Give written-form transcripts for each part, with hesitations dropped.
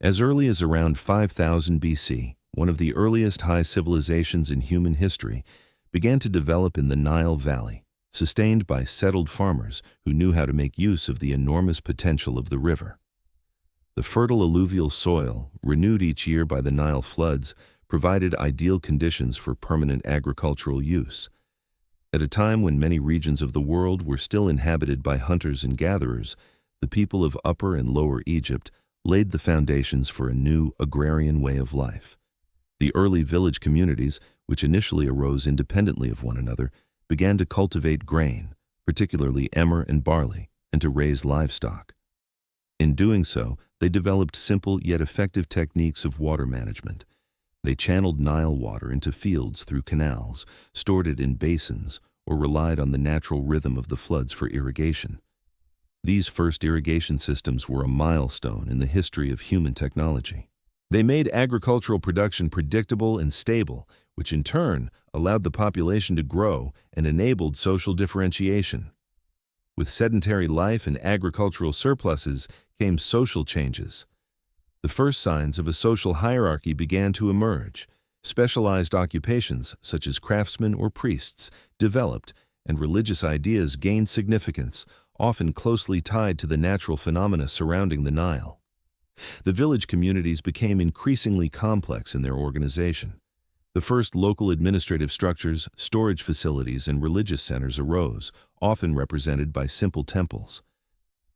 As early as around 5000 BC, one of the earliest high civilizations in human history began to develop in the Nile Valley, sustained by settled farmers who knew how to make use of the enormous potential of the river. The fertile alluvial soil, renewed each year by the Nile floods, provided ideal conditions for permanent agricultural use. At a time when many regions of the world were still inhabited by hunters and gatherers, the people of Upper and Lower Egypt laid the foundations for a new agrarian way of life. The early village communities, which initially arose independently of one another, began to cultivate grain, particularly emmer and barley, and to raise livestock. In doing so, they developed simple yet effective techniques of water management. They channeled Nile water into fields through canals, stored it in basins, or relied on the natural rhythm of the floods for irrigation. These first irrigation systems were a milestone in the history of human technology. They made agricultural production predictable and stable, which in turn allowed the population to grow and enabled social differentiation. With sedentary life and agricultural surpluses came social changes. The first signs of a social hierarchy began to emerge. Specialized occupations, such as craftsmen or priests, developed, and religious ideas gained significance, often closely tied to the natural phenomena surrounding the Nile. The village communities became increasingly complex in their organization. The first local administrative structures, storage facilities, and religious centers arose, often represented by simple temples.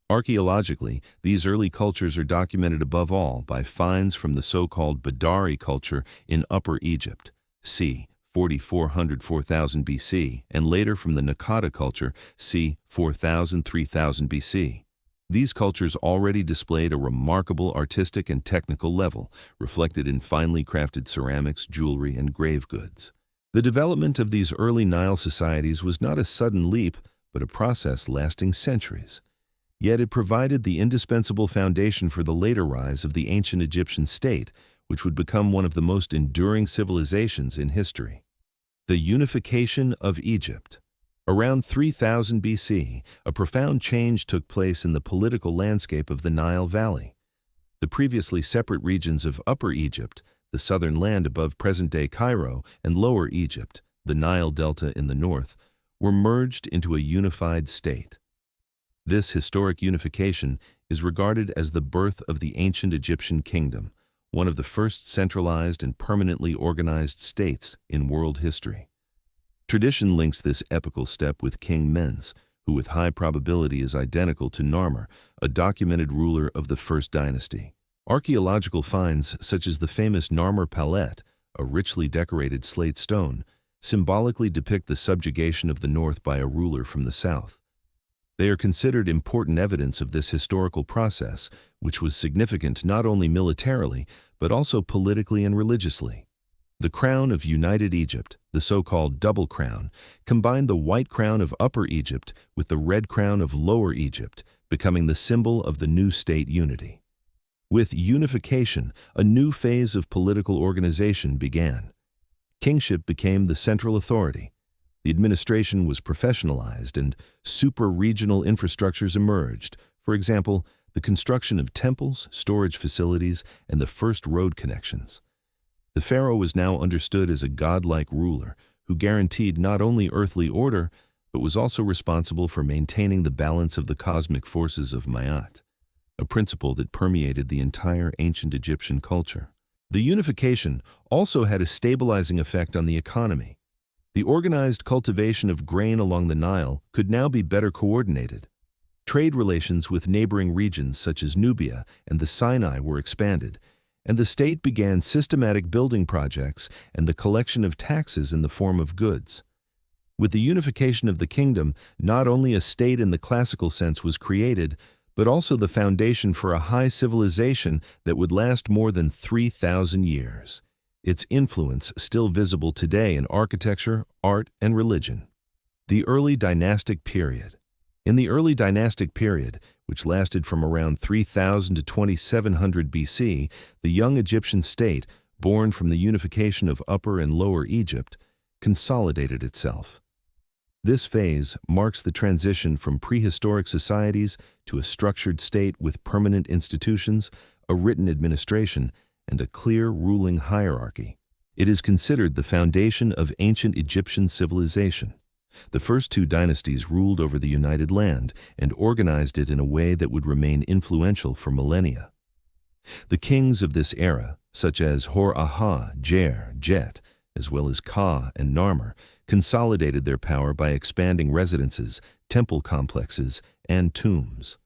Archaeologically, these early cultures are documented above all by finds from the so-called Badari culture in Upper Egypt, c. 4400–4000 BC, and later from the Naqada culture, c. 4000–3000 BC. These cultures already displayed a remarkable artistic and technical level, reflected in finely crafted ceramics, jewelry, and grave goods. The development of these early Nile societies was not a sudden leap, but a process lasting centuries. Yet it provided the indispensable foundation for the later rise of the ancient Egyptian state, which would become one of the most enduring civilizations in history. The Unification of Egypt. Around 3000 BC, a profound change took place in the political landscape of the Nile Valley. The previously separate regions of Upper Egypt, the southern land above present-day Cairo, and Lower Egypt, the Nile Delta in the north, were merged into a unified state. This historic unification is regarded as the birth of the ancient Egyptian kingdom, one of the first centralized and permanently organized states in world history. Tradition links this epical step with King Mens, who with high probability is identical to Narmer, a documented ruler of the First Dynasty. Archaeological finds such as the famous Narmer Palette, a richly decorated slate stone, symbolically depict the subjugation of the north by a ruler from the south. They are considered important evidence of this historical process, which was significant not only militarily, but also politically and religiously. The crown of United Egypt, the so-called double crown, combined the white crown of Upper Egypt with the red crown of Lower Egypt, becoming the symbol of the new state unity. With unification, a new phase of political organization began. Kingship became the central authority. The administration was professionalized and super-regional infrastructures emerged, for example, the construction of temples, storage facilities, and the first road connections. The pharaoh was now understood as a godlike ruler who guaranteed not only earthly order, but was also responsible for maintaining the balance of the cosmic forces of Ma'at, a principle that permeated the entire ancient Egyptian culture. The unification also had a stabilizing effect on the economy. The organized cultivation of grain along the Nile could now be better coordinated. Trade relations with neighboring regions such as Nubia and the Sinai were expanded, and the state began systematic building projects and the collection of taxes in the form of goods. With the unification of the kingdom, not only a state in the classical sense was created, but also the foundation for a high civilization that would last more than 3,000 years. Its influence still visible today in architecture, art, and religion. The Early Dynastic Period. In the Early Dynastic Period, which lasted from around 3000 to 2700 BC, the young Egyptian state, born from the unification of Upper and Lower Egypt, consolidated itself. This phase marks the transition from prehistoric societies to a structured state with permanent institutions, a written administration, and a clear ruling hierarchy. It is considered the foundation of ancient Egyptian civilization. The first two dynasties ruled over the United Land and organized it in a way that would remain influential for millennia. The kings of this era, such as Hor-Aha, Jer, Jet, as well as Ka and Narmer, consolidated their power by expanding residences, temple complexes, and tombs.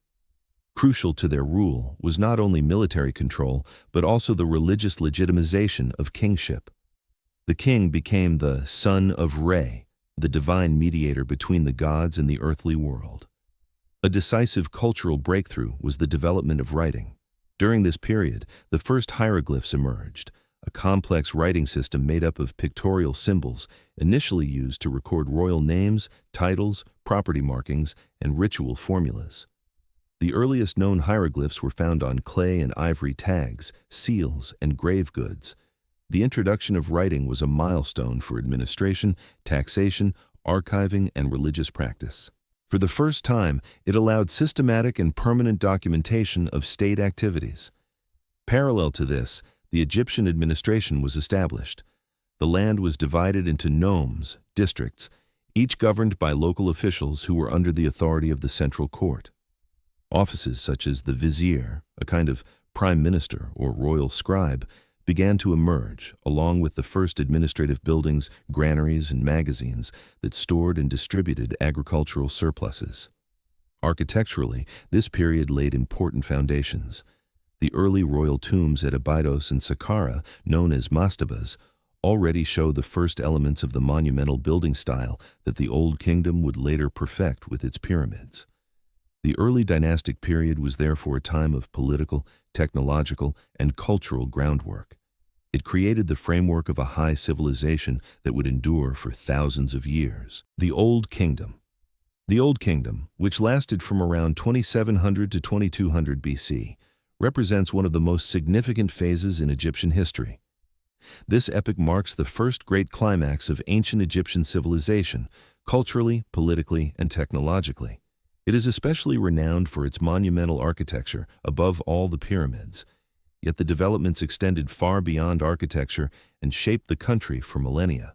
Crucial to their rule was not only military control, but also the religious legitimization of kingship. The king became the son of Re, the divine mediator between the gods and the earthly world. A decisive cultural breakthrough was the development of writing. During this period, the first hieroglyphs emerged, a complex writing system made up of pictorial symbols initially used to record royal names, titles, property markings, and ritual formulas. The earliest known hieroglyphs were found on clay and ivory tags, seals, and grave goods. The introduction of writing was a milestone for administration, taxation, archiving, and religious practice. For the first time, it allowed systematic and permanent documentation of state activities. Parallel to this, the Egyptian administration was established. The land was divided into nomes, districts, each governed by local officials who were under the authority of the central court. Offices such as the vizier, a kind of prime minister or royal scribe, began to emerge, along with the first administrative buildings, granaries, and magazines that stored and distributed agricultural surpluses. Architecturally, this period laid important foundations. The early royal tombs at Abydos and Saqqara, known as mastabas, already show the first elements of the monumental building style that the Old Kingdom would later perfect with its pyramids. The early dynastic period was therefore a time of political, technological, and cultural groundwork. It created the framework of a high civilization that would endure for thousands of years. The Old Kingdom. The Old Kingdom, which lasted from around 2700 to 2200 BC, represents one of the most significant phases in Egyptian history. This epoch marks the first great climax of ancient Egyptian civilization, culturally, politically, and technologically. It is especially renowned for its monumental architecture, above all the pyramids. Yet the developments extended far beyond architecture and shaped the country for millennia.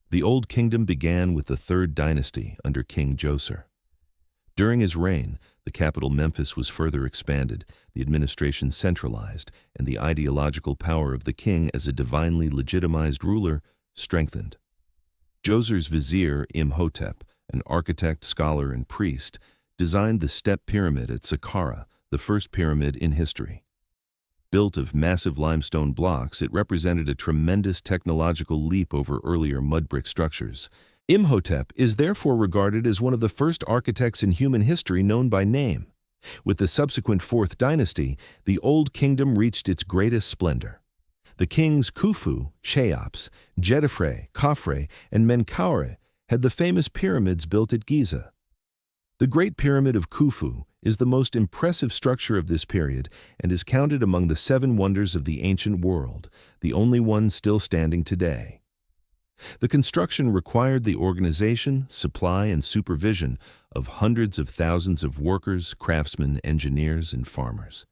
The Old Kingdom began with the Third Dynasty under King Djoser. During his reign, the capital Memphis was further expanded, the administration centralized, and the ideological power of the king as a divinely legitimized ruler strengthened. Djoser's vizier Imhotep, an architect, scholar, and priest, designed the step pyramid at Saqqara, the first pyramid in history. Built of massive limestone blocks, it represented a tremendous technological leap over earlier mud brick structures. Imhotep is therefore regarded as one of the first architects in human history known by name. With the subsequent Fourth Dynasty, the Old Kingdom reached its greatest splendor. The kings Khufu, Cheops, Djedefre, Khafre, and Menkaure had the famous pyramids built at Giza. The Great Pyramid of Khufu is the most impressive structure of this period and is counted among the 7 wonders of the ancient world, the only one still standing today. The construction required the organization, supply, and supervision of hundreds of thousands of workers, craftsmen, engineers, and farmers.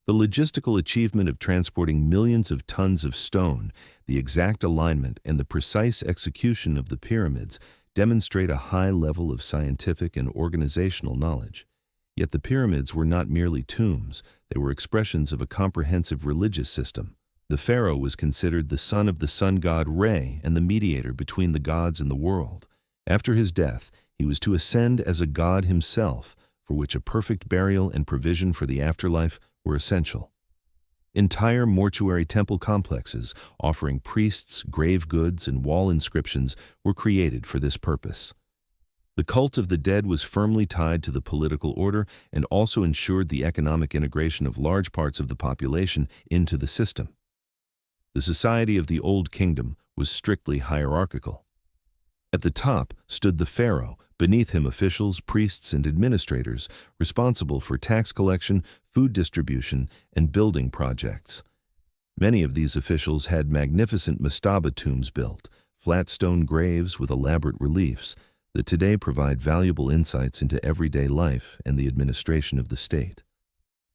The logistical achievement of transporting millions of tons of stone, the exact alignment, and the precise execution of the pyramids demonstrate a high level of scientific and organizational knowledge. Yet the pyramids were not merely tombs, they were expressions of a comprehensive religious system. The pharaoh was considered the son of the sun god Re and the mediator between the gods and the world. After his death, he was to ascend as a god himself, for which a perfect burial and provision for the afterlife were essential. Entire mortuary temple complexes, offering priests, grave goods, and wall inscriptions, were created for this purpose. The cult of the dead was firmly tied to the political order and also ensured the economic integration of large parts of the population into the system. The society of the Old Kingdom was strictly hierarchical. At the top stood the pharaoh, beneath him officials, priests, and administrators responsible for tax collection, food distribution, and building projects. Many of these officials had magnificent mastaba tombs built, flat stone graves with elaborate reliefs, that today provide valuable insights into everyday life and the administration of the state.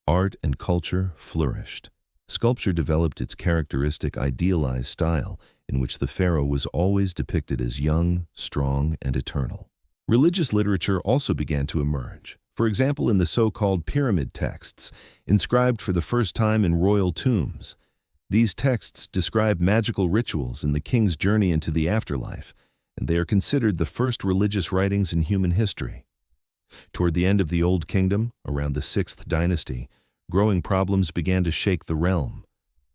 Art and culture flourished. Sculpture developed its characteristic idealized style in which the pharaoh was always depicted as young, strong, and eternal. Religious literature also began to emerge, for example in the so-called pyramid texts, inscribed for the first time in royal tombs. These texts describe magical rituals and the king's journey into the afterlife, and they are considered the first religious writings in human history. Toward the end of the Old Kingdom, around the 6th dynasty, growing problems began to shake the realm.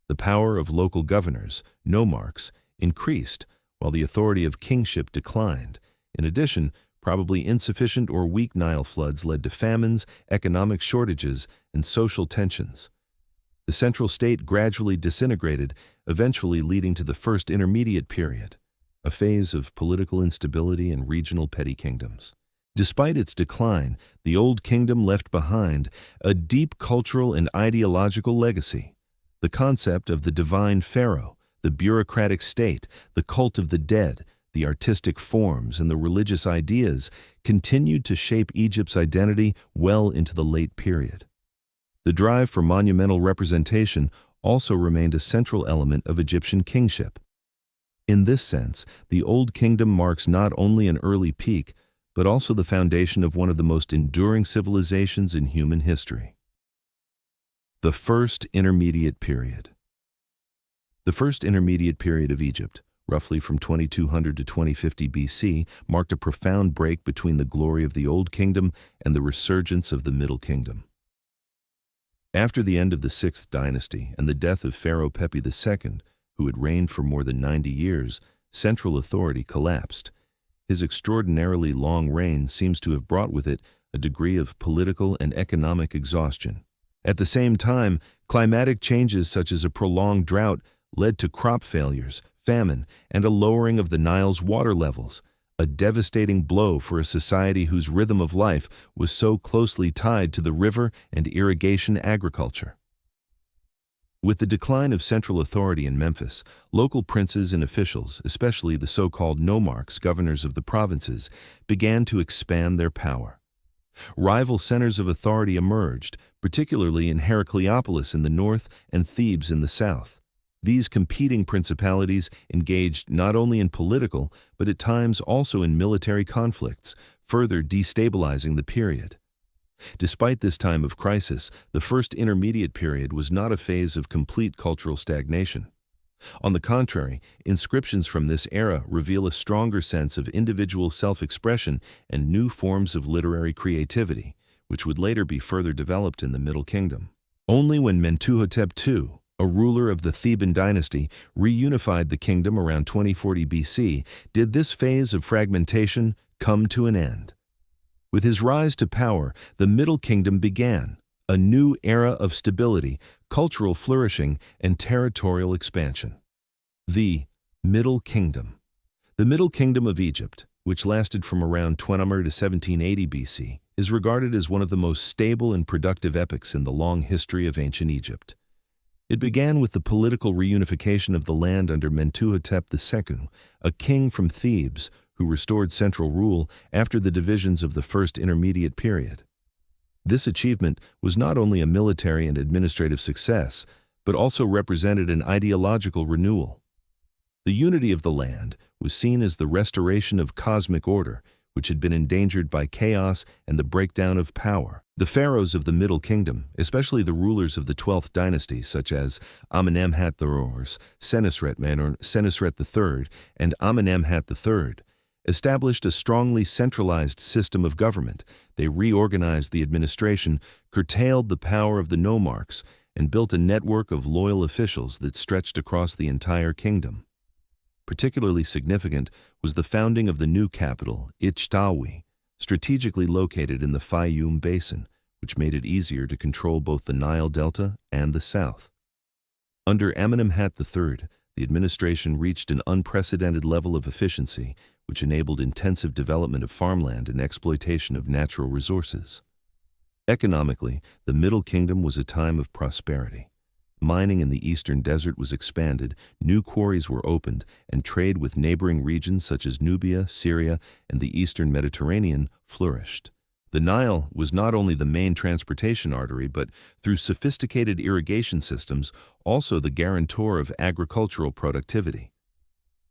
The power of local governors, nomarchs, increased, while the authority of kingship declined. In addition, probably insufficient or weak Nile floods led to famines, economic shortages, and social tensions. The central state gradually disintegrated, eventually leading to the First Intermediate Period, a phase of political instability and regional petty kingdoms. Despite its decline, the Old Kingdom left behind a deep cultural and ideological legacy. The concept of the divine pharaoh, the bureaucratic state, the cult of the dead, the artistic forms, and the religious ideas continued to shape Egypt's identity well into the late period. The drive for monumental representation also remained a central element of Egyptian kingship. In this sense, the Old Kingdom marks not only an early peak, but also the foundation of one of the most enduring civilizations in human history. The First Intermediate Period. The First Intermediate Period of Egypt, roughly from 2200 to 2050 BC, marked a profound break between the glory of the Old Kingdom and the resurgence of the Middle Kingdom. After the end of the 6th dynasty and the death of Pharaoh Pepi II, who had reigned for more than 90 years, central authority collapsed. His extraordinarily long reign seems to have brought with it a degree of political and economic exhaustion. At the same time, climatic changes such as a prolonged drought led to crop failures, famine, and a lowering of the Nile's water levels, a devastating blow for a society whose rhythm of life was so closely tied to the river and irrigation agriculture. With the decline of central authority in Memphis, local princes and officials, especially the so-called nomarchs, governors of the provinces, began to expand their power. Rival centers of authority emerged, particularly in Heracleopolis in the north and Thebes in the south. These competing principalities engaged not only in political, but at times also in military conflicts, further destabilizing the period. Despite this time of crisis, the First Intermediate Period was not a phase of complete cultural stagnation. On the contrary, inscriptions from this era reveal a stronger sense of individual self-expression and new forms of literary creativity, which would later be further developed in the Middle Kingdom. Only when Mentuhotep II, a ruler of the Theban dynasty, reunified the kingdom around 2040 BC, did this phase of fragmentation come to an end. With his rise to power, the Middle Kingdom began, a new era of stability, cultural flourishing, and territorial expansion. The Middle Kingdom. The Middle Kingdom of Egypt, which lasted from around 1200 to 1780 BC, is regarded as one of the most stable and productive epochs in the long history of ancient Egypt. It began with the political reunification of the land under Mentuhotep II, a king from Thebes who restored central rule after the divisions of the First Intermediate Period. This achievement was not only a military and administrative success, but also represented an ideological renewal. The unity of the land was seen as the restoration of cosmic order, which had been endangered by chaos and the breakdown of power. The pharaohs of the Middle Kingdom, especially the rulers of the 12th dynasty such as Amenemhat II, Senusret III, and Amenemhat III, established a strongly centralized system of government. They reorganized the administration, curtailed the power of the nomarchs, and built a network of loyal officials that stretched across the entire kingdom. Particularly significant was the founding of the new capital, Ichtawi, strategically located in the Fayum Basin, which made it easier to control both the Nile Delta and the south. Under Amenemhat III, the administration reached an unprecedented level of efficiency, which enabled intensive development of farmland and exploitation of natural resources. Economically, the Middle Kingdom was a time of prosperity. Mining in the eastern desert was expanded, new quarries were opened, and trade with neighboring regions such as Nubia, Syria, and the eastern Mediterranean flourished. The Nile was not only the main transportation artery, but through sophisticated irrigation systems, also the guarantor of agricultural productivity.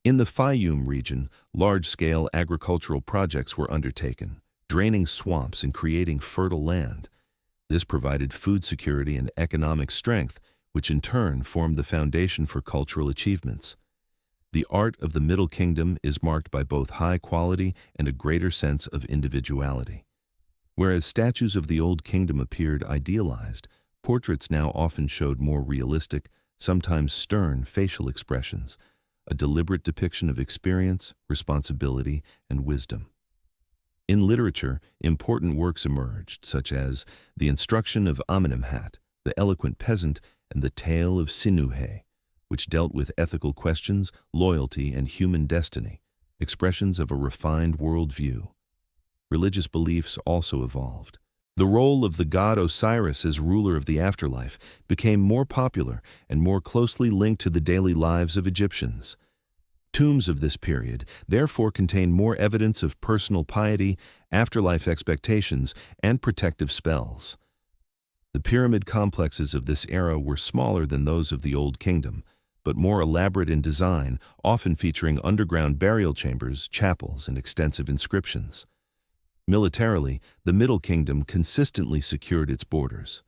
In the Fayum region, large-scale agricultural projects were undertaken, draining swamps and creating fertile land. This provided food security and economic strength, which in turn formed the foundation for cultural achievements. The art of the Middle Kingdom is marked by both high quality and a greater sense of individuality. Whereas statues of the Old Kingdom appeared idealized, portraits now often showed more realistic, sometimes stern facial expressions, a deliberate depiction of experience, responsibility, and wisdom. In literature, important works emerged, such as The Instruction of Amenemhat, The Eloquent Peasant, and The Tale of Sinuhe, which dealt with ethical questions, loyalty, and human destiny, expressions of a refined worldview. Religious beliefs also evolved. The role of the god Osiris as ruler of the afterlife became more popular and more closely linked to the daily lives of Egyptians. Tombs of this period therefore contain more evidence of personal piety, afterlife expectations, and protective spells. The pyramid complexes of this era were smaller than those of the Old Kingdom, but more elaborate in design, often featuring underground burial chambers, chapels, and extensive inscriptions. Militarily, the Middle Kingdom consistently secured its borders.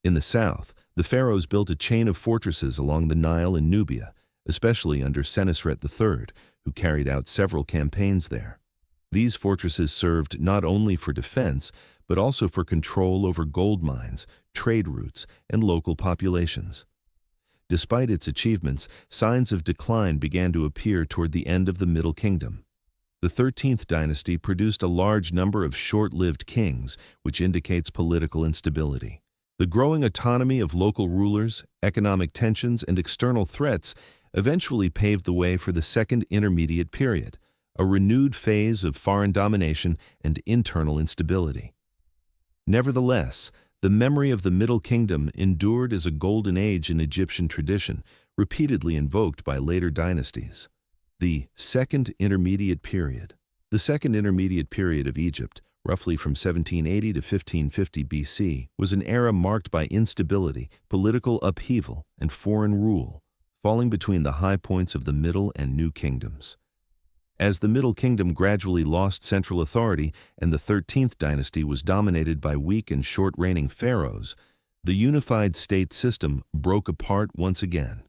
In the south, the pharaohs built a chain of fortresses along the Nile and Nubia, especially under Senusret III, who carried out several campaigns there. These fortresses served not only for defense, but also for control over gold mines, trade routes, and local populations. Despite its achievements, signs of decline began to appear toward the end of the Middle Kingdom. The 13th dynasty produced a large number of short-lived kings, which indicates political instability. The growing autonomy of local rulers, economic tensions, and external threats eventually paved the way for the Second Intermediate Period, a renewed phase of foreign domination and internal instability. Nevertheless, the memory of the Middle Kingdom endured as a golden age in Egyptian tradition, repeatedly invoked by later dynasties. The Second Intermediate Period. The Second Intermediate Period of Egypt, roughly from 1780 to 1550 BC, was an era marked by instability, political upheaval, and foreign rule, falling between the high points of the Middle and New Kingdoms. As the Middle Kingdom gradually lost central authority and the 13th dynasty was dominated by weak and short-reigning pharaohs, the unified state system broke apart once again.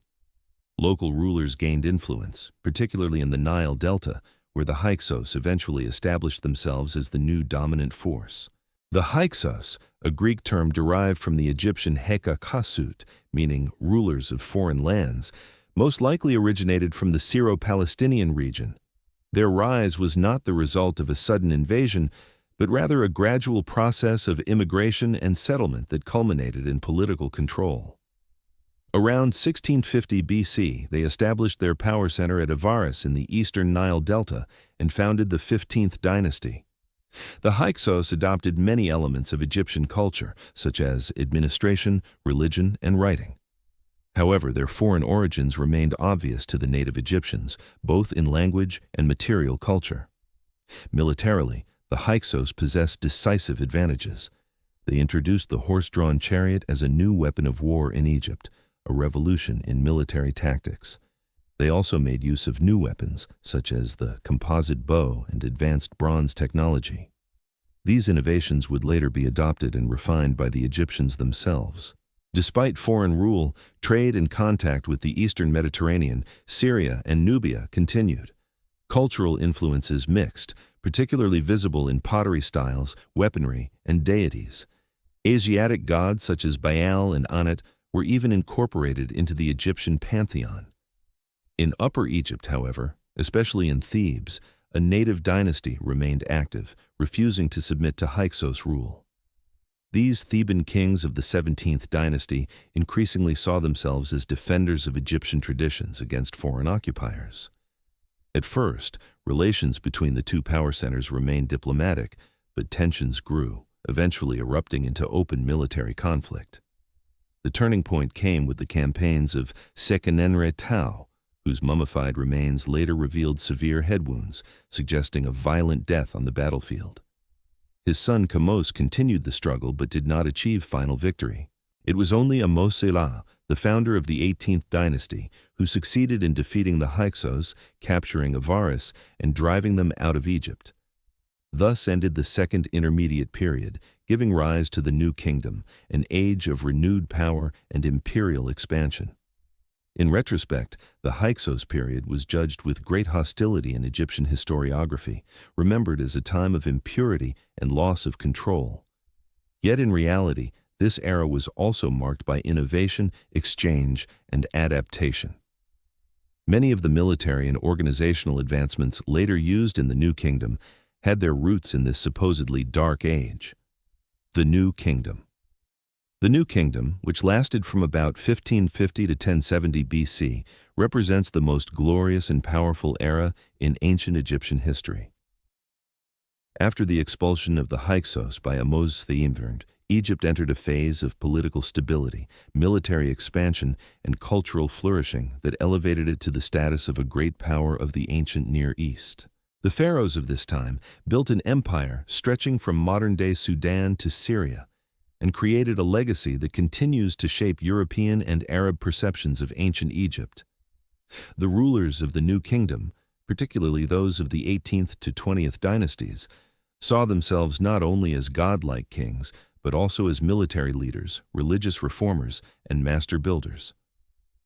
Local rulers gained influence, particularly in the Nile Delta, where the Hyksos eventually established themselves as the new dominant force. The Hyksos, a Greek term derived from the Egyptian Heka Kasut, meaning rulers of foreign lands, most likely originated from the Syro-Palestinian region. Their rise was not the result of a sudden invasion, but rather a gradual process of immigration and settlement that culminated in political control. Around 1650 BC, they established their power center at Avaris in the eastern Nile Delta and founded the 15th dynasty. The Hyksos adopted many elements of Egyptian culture, such as administration, religion, and writing. However, their foreign origins remained obvious to the native Egyptians, both in language and material culture. Militarily, the Hyksos possessed decisive advantages. They introduced the horse-drawn chariot as a new weapon of war in Egypt, a revolution in military tactics. They also made use of new weapons, such as the composite bow and advanced bronze technology. These innovations would later be adopted and refined by the Egyptians themselves. Despite foreign rule, trade and contact with the eastern Mediterranean, Syria, and Nubia continued. Cultural influences mixed, particularly visible in pottery styles, weaponry, and deities. Asiatic gods such as Baal and Anat were even incorporated into the Egyptian pantheon. In Upper Egypt, however, especially in Thebes, a native dynasty remained active, refusing to submit to Hyksos rule. These Theban kings of the 17th dynasty increasingly saw themselves as defenders of Egyptian traditions against foreign occupiers. At first, relations between the two power centers remained diplomatic, but tensions grew, eventually erupting into open military conflict. The turning point came with the campaigns of Sekenenre, whose mummified remains later revealed severe head wounds, suggesting a violent death on the battlefield. His son Kamose continued the struggle but did not achieve final victory. It was only Amosela, the founder of the 18th dynasty, who succeeded in defeating the Hyksos, capturing Avaris, and driving them out of Egypt. Thus ended the Second Intermediate Period, giving rise to the New Kingdom, an age of renewed power and imperial expansion. In retrospect, the Hyksos period was judged with great hostility in Egyptian historiography, remembered as a time of impurity and loss of control. Yet in reality, this era was also marked by innovation, exchange, and adaptation. Many of the military and organizational advancements later used in the New Kingdom had their roots in this supposedly dark age. The New Kingdom. The New Kingdom, which lasted from about 1550 to 1070 BC, represents the most glorious and powerful era in ancient Egyptian history. After the expulsion of the Hyksos by Amostheimverd, Egypt entered a phase of political stability, military expansion, and cultural flourishing that elevated it to the status of a great power of the ancient Near East. The pharaohs of this time built an empire stretching from modern-day Sudan to Syria, and created a legacy that continues to shape European and Arab perceptions of ancient Egypt. The rulers of the New Kingdom, particularly those of the 18th to 20th dynasties, saw themselves not only as godlike kings, but also as military leaders, religious reformers, and master builders.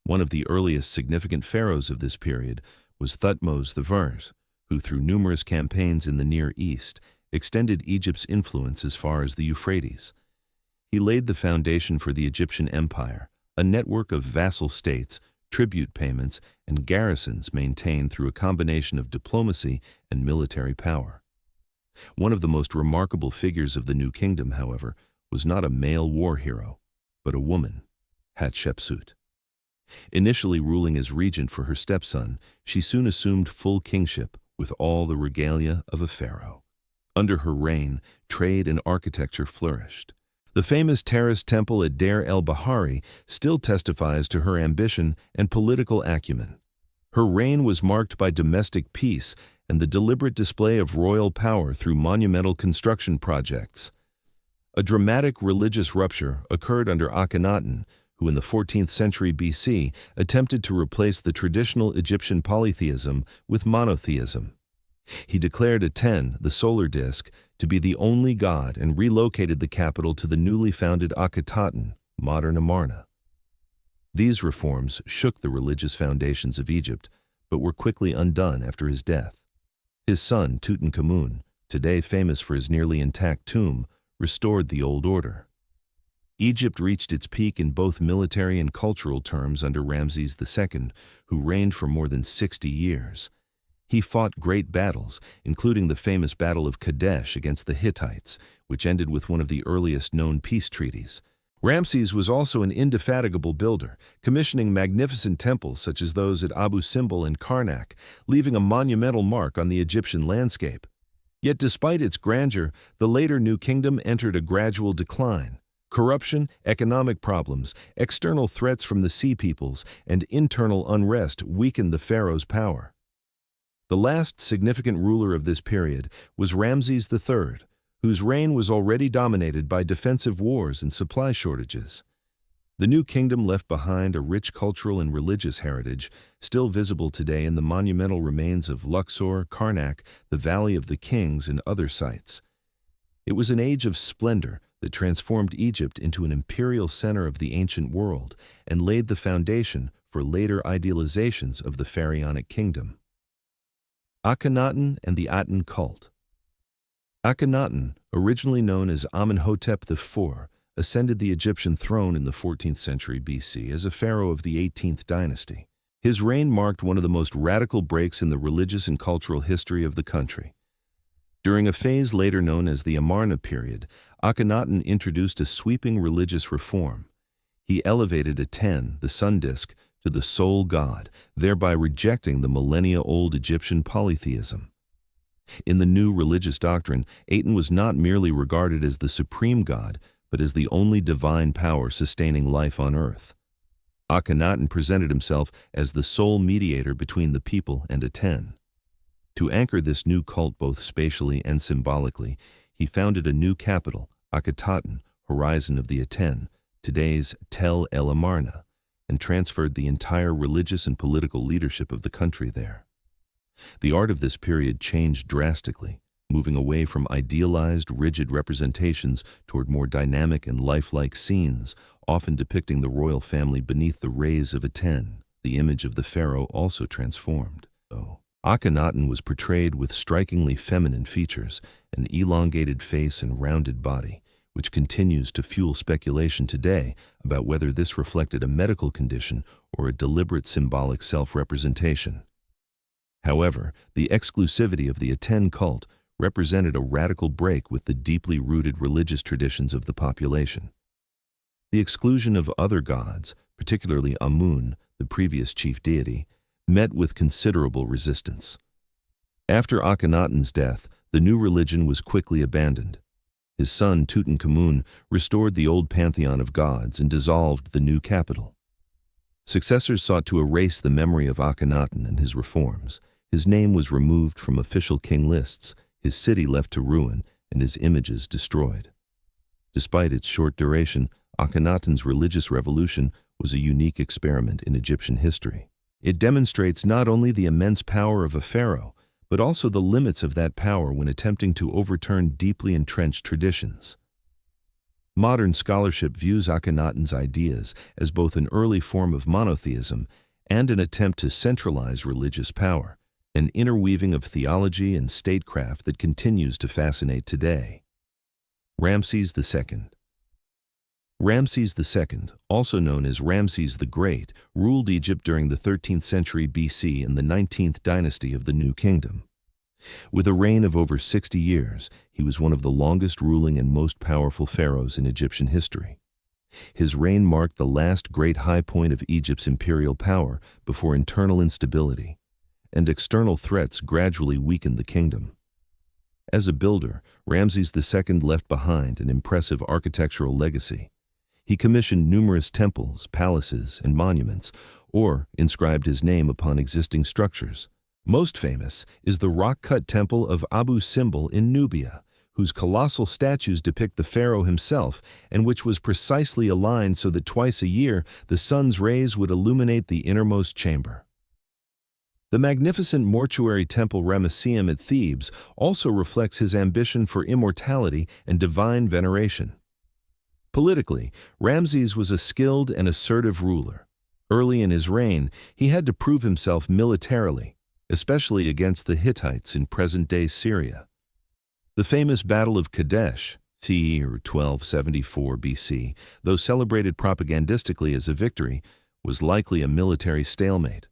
One of the earliest significant pharaohs of this period was Thutmose I, who through numerous campaigns in the Near East extended Egypt's influence as far as the Euphrates. He laid the foundation for the Egyptian Empire, a network of vassal states, tribute payments, and garrisons maintained through a combination of diplomacy and military power. One of the most remarkable figures of the New Kingdom, however, was not a male war hero, but a woman, Hatshepsut. Initially ruling as regent for her stepson, she soon assumed full kingship with all the regalia of a pharaoh. Under her reign, trade and architecture flourished. The famous terrace temple at Deir el-Bahari still testifies to her ambition and political acumen. Her reign was marked by domestic peace and the deliberate display of royal power through monumental construction projects. A dramatic religious rupture occurred under Akhenaten, who in the 14th century BC attempted to replace the traditional Egyptian polytheism with monotheism. He declared Aten, the solar disk, to be the only god and relocated the capital to the newly founded Akhenaten, modern Amarna. These reforms shook the religious foundations of Egypt, but were quickly undone after his death. His son, Tutankhamun, today famous for his nearly intact tomb, restored the old order. Egypt reached its peak in both military and cultural terms under Ramses II, who reigned for more than 60 years. He fought great battles, including the famous Battle of Kadesh against the Hittites, which ended with one of the earliest known peace treaties. Ramses was also an indefatigable builder, commissioning magnificent temples such as those at Abu Simbel and Karnak, leaving a monumental mark on the Egyptian landscape. Yet despite its grandeur, the later New Kingdom entered a gradual decline. Corruption, economic problems, external threats from the Sea Peoples, and internal unrest weakened the pharaoh's power. The last significant ruler of this period was Ramses III, whose reign was already dominated by defensive wars and supply shortages. The New Kingdom left behind a rich cultural and religious heritage, still visible today in the monumental remains of Luxor, Karnak, the Valley of the Kings, and other sites. It was an age of splendor that transformed Egypt into an imperial center of the ancient world and laid the foundation for later idealizations of the pharaonic kingdom. Akhenaten and the Aten cult. Akhenaten, originally known as Amenhotep IV, ascended the Egyptian throne in the 14th century BC as a pharaoh of the 18th dynasty. His reign marked one of the most radical breaks in the religious and cultural history of the country. During a phase later known as the Amarna period, Akhenaten introduced a sweeping religious reform. He elevated Aten, the sun disk, to the sole god, thereby rejecting the millennia-old Egyptian polytheism. In the new religious doctrine, Aten was not merely regarded as the supreme god, but as the only divine power sustaining life on earth. Akhenaten presented himself as the sole mediator between the people and Aten. To anchor this new cult both spatially and symbolically, he founded a new capital, Akhenaten, horizon of the Aten, today's Tel El Amarna, and transferred the entire religious and political leadership of the country there. The art of this period changed drastically, moving away from idealized, rigid representations toward more dynamic and lifelike scenes, often depicting the royal family beneath the rays of Aten. The image of the pharaoh also transformed. Akhenaten was portrayed with strikingly feminine features, an elongated face and rounded body, which continues to fuel speculation today about whether this reflected a medical condition or a deliberate symbolic self-representation. However, the exclusivity of the Aten cult represented a radical break with the deeply rooted religious traditions of the population. The exclusion of other gods, particularly Amun, the previous chief deity, met with considerable resistance. After Akhenaten's death, the new religion was quickly abandoned. His son Tutankhamun restored the old pantheon of gods and dissolved the new capital. Successors sought to erase the memory of Akhenaten and his reforms. His name was removed from official king lists, his city left to ruin, and his images destroyed. Despite its short duration, Akhenaten's religious revolution was a unique experiment in Egyptian history. It demonstrates not only the immense power of a pharaoh, but also the limits of that power when attempting to overturn deeply entrenched traditions. Modern scholarship views Akhenaten's ideas as both an early form of monotheism and an attempt to centralize religious power, an interweaving of theology and statecraft that continues to fascinate today. Ramses II. Ramses II, also known as Ramses the Great, ruled Egypt during the 13th century BC in the 19th dynasty of the New Kingdom. With a reign of over 60 years, he was one of the longest ruling and most powerful pharaohs in Egyptian history. His reign marked the last great high point of Egypt's imperial power before internal instability and external threats gradually weakened the kingdom. As a builder, Ramses II left behind an impressive architectural legacy. He commissioned numerous temples, palaces, and monuments, or inscribed his name upon existing structures. Most famous is the rock-cut temple of Abu Simbel in Nubia, whose colossal statues depict the pharaoh himself and which was precisely aligned so that twice a year the sun's rays would illuminate the innermost chamber. The magnificent mortuary temple Ramesseum at Thebes also reflects his ambition for immortality and divine veneration. Politically, Ramses was a skilled and assertive ruler. Early in his reign, he had to prove himself militarily, especially against the Hittites in present-day Syria. The famous Battle of Kadesh, c. 1274 BC, though celebrated propagandistically as a victory, was likely a military stalemate.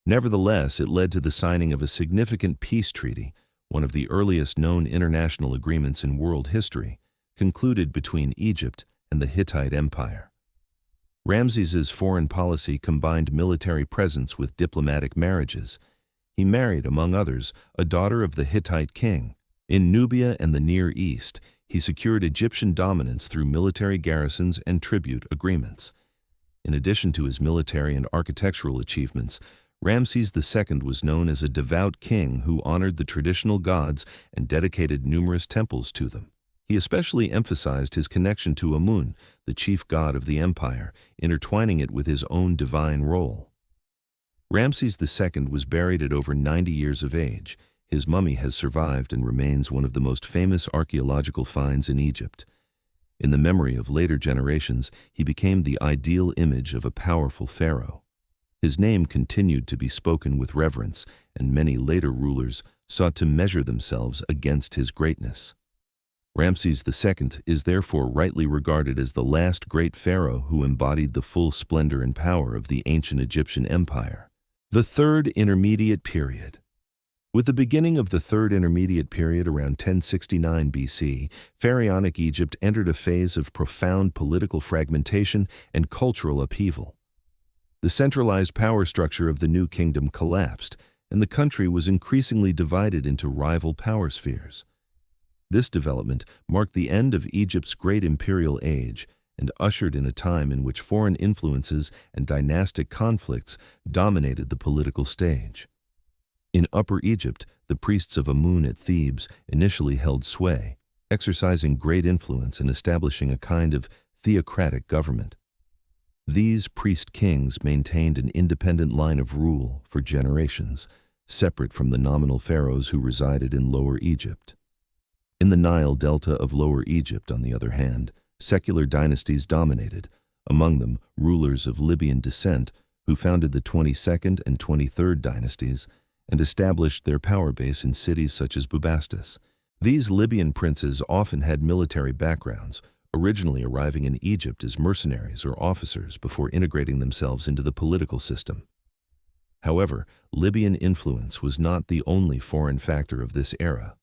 Nevertheless, it led to the signing of a significant peace treaty, one of the earliest known international agreements in world history, concluded between Egypt and the Hittite Empire. Ramses's foreign policy combined military presence with diplomatic marriages. He married, among others, a daughter of the Hittite king. In Nubia and the Near East, he secured Egyptian dominance through military garrisons and tribute agreements. In addition to his military and architectural achievements, Ramses II was known as a devout king who honored the traditional gods and dedicated numerous temples to them. He especially emphasized his connection to Amun, the chief god of the empire, intertwining it with his own divine role. Ramses II was buried at over 90 years of age. His mummy has survived and remains one of the most famous archaeological finds in Egypt. In the memory of later generations, he became the ideal image of a powerful pharaoh. His name continued to be spoken with reverence, and many later rulers sought to measure themselves against his greatness. Ramses II is therefore rightly regarded as the last great pharaoh who embodied the full splendor and power of the ancient Egyptian empire. The Third Intermediate Period. With the beginning of the Third Intermediate Period around 1069 BC, Pharaonic Egypt entered a phase of profound political fragmentation and cultural upheaval. The centralized power structure of the new kingdom collapsed, and the country was increasingly divided into rival power spheres. This development marked the end of Egypt's great imperial age and ushered in a time in which foreign influences and dynastic conflicts dominated the political stage. In Upper Egypt, the priests of Amun at Thebes initially held sway, exercising great influence and establishing a kind of theocratic government. These priest-kings maintained an independent line of rule for generations, separate from the nominal pharaohs who resided in Lower Egypt. In the Nile delta of Lower Egypt, on the other hand, secular dynasties dominated, among them rulers of Libyan descent who founded the 22nd and 23rd dynasties and established their power base in cities such as Bubastis. These Libyan princes often had military backgrounds, originally arriving in Egypt as mercenaries or officers before integrating themselves into the political system. However, Libyan influence was not the only foreign factor of this era.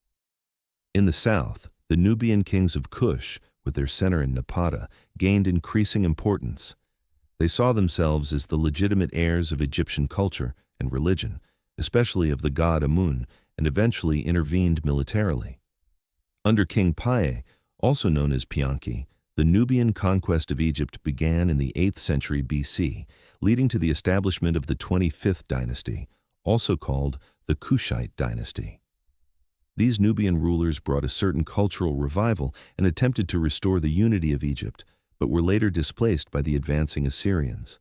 In the south, the Nubian kings of Kush, with their center in Napata, gained increasing importance. They saw themselves as the legitimate heirs of Egyptian culture and religion, especially of the god Amun, and eventually intervened militarily. Under King Piye, also known as Pianki, the Nubian conquest of Egypt began in the 8th century BC, leading to the establishment of the 25th dynasty, also called the Kushite dynasty. These Nubian rulers brought a certain cultural revival and attempted to restore the unity of Egypt, but were later displaced by the advancing Assyrians.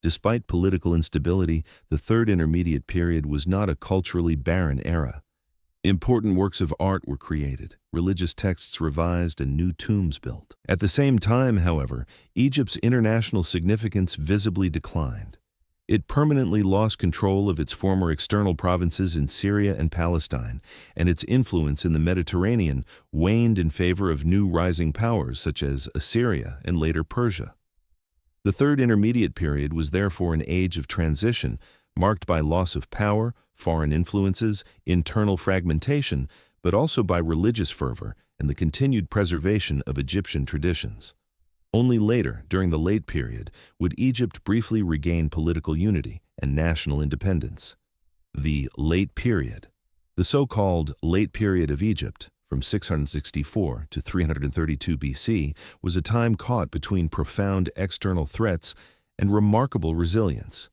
Despite political instability, the Third Intermediate Period was not a culturally barren era. Important works of art were created, religious texts revised, and new tombs built. At the same time, however, Egypt's international significance visibly declined. It permanently lost control of its former external provinces in Syria and Palestine, and its influence in the Mediterranean waned in favor of new rising powers such as Assyria and later Persia. The Third Intermediate Period was therefore an age of transition, marked by loss of power, foreign influences, internal fragmentation, but also by religious fervor and the continued preservation of Egyptian traditions. Only later, during the Late Period, would Egypt briefly regain political unity and national independence. The Late Period, the so-called Late Period of Egypt, from 664 to 332 BC, was a time caught between profound external threats and remarkable resilience.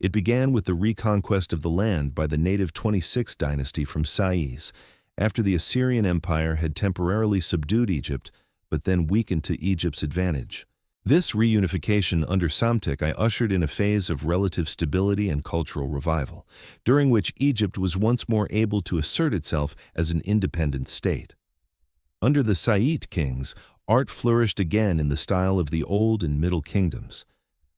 It began with the reconquest of the land by the native 26th dynasty from Suez, after the Assyrian Empire had temporarily subdued Egypt, but then weakened to Egypt's advantage. This reunification under Psamtik ushered in a phase of relative stability and cultural revival, during which Egypt was once more able to assert itself as an independent state. Under the Saite kings, art flourished again in the style of the Old and Middle Kingdoms.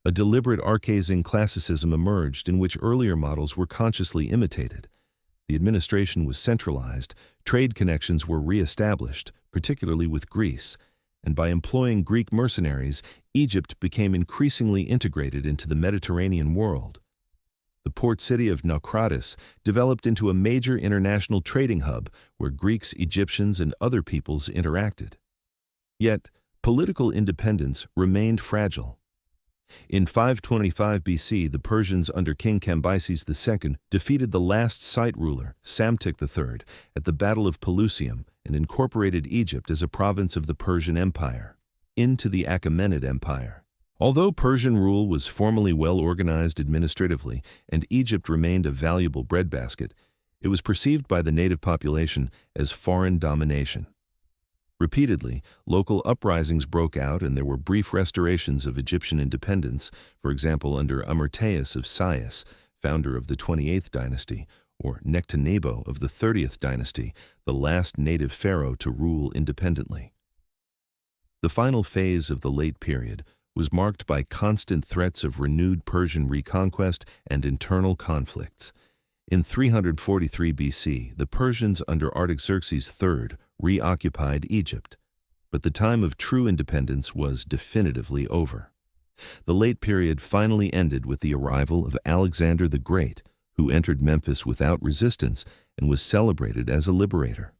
A deliberate Archaic classicism emerged in which earlier models were consciously imitated. The administration was centralized, trade connections were re-established, particularly with Greece, and by employing Greek mercenaries, Egypt became increasingly integrated into the Mediterranean world. The port city of Naucratis developed into a major international trading hub where Greeks, Egyptians, and other peoples interacted. Yet, political independence remained fragile. In 525 BC, the Persians under King Cambyses II defeated the last Scythe ruler, Psamtik III, at the Battle of Pelusium and incorporated Egypt as a province of the Persian Empire into the Achaemenid Empire. Although Persian rule was formally well organized administratively and Egypt remained a valuable breadbasket, it was perceived by the native population as foreign domination. Repeatedly, local uprisings broke out and there were brief restorations of Egyptian independence, for example under Amarteus of Sais, founder of the 28th dynasty, or Nectanebo of the 30th dynasty, the last native pharaoh to rule independently. The final phase of the Late Period was marked by constant threats of renewed Persian reconquest and internal conflicts. In 343 BC, the Persians under Artaxerxes III reoccupied Egypt, but the time of true independence was definitively over. The Late Period finally ended with the arrival of Alexander the Great, who entered Memphis without resistance and was celebrated as a liberator.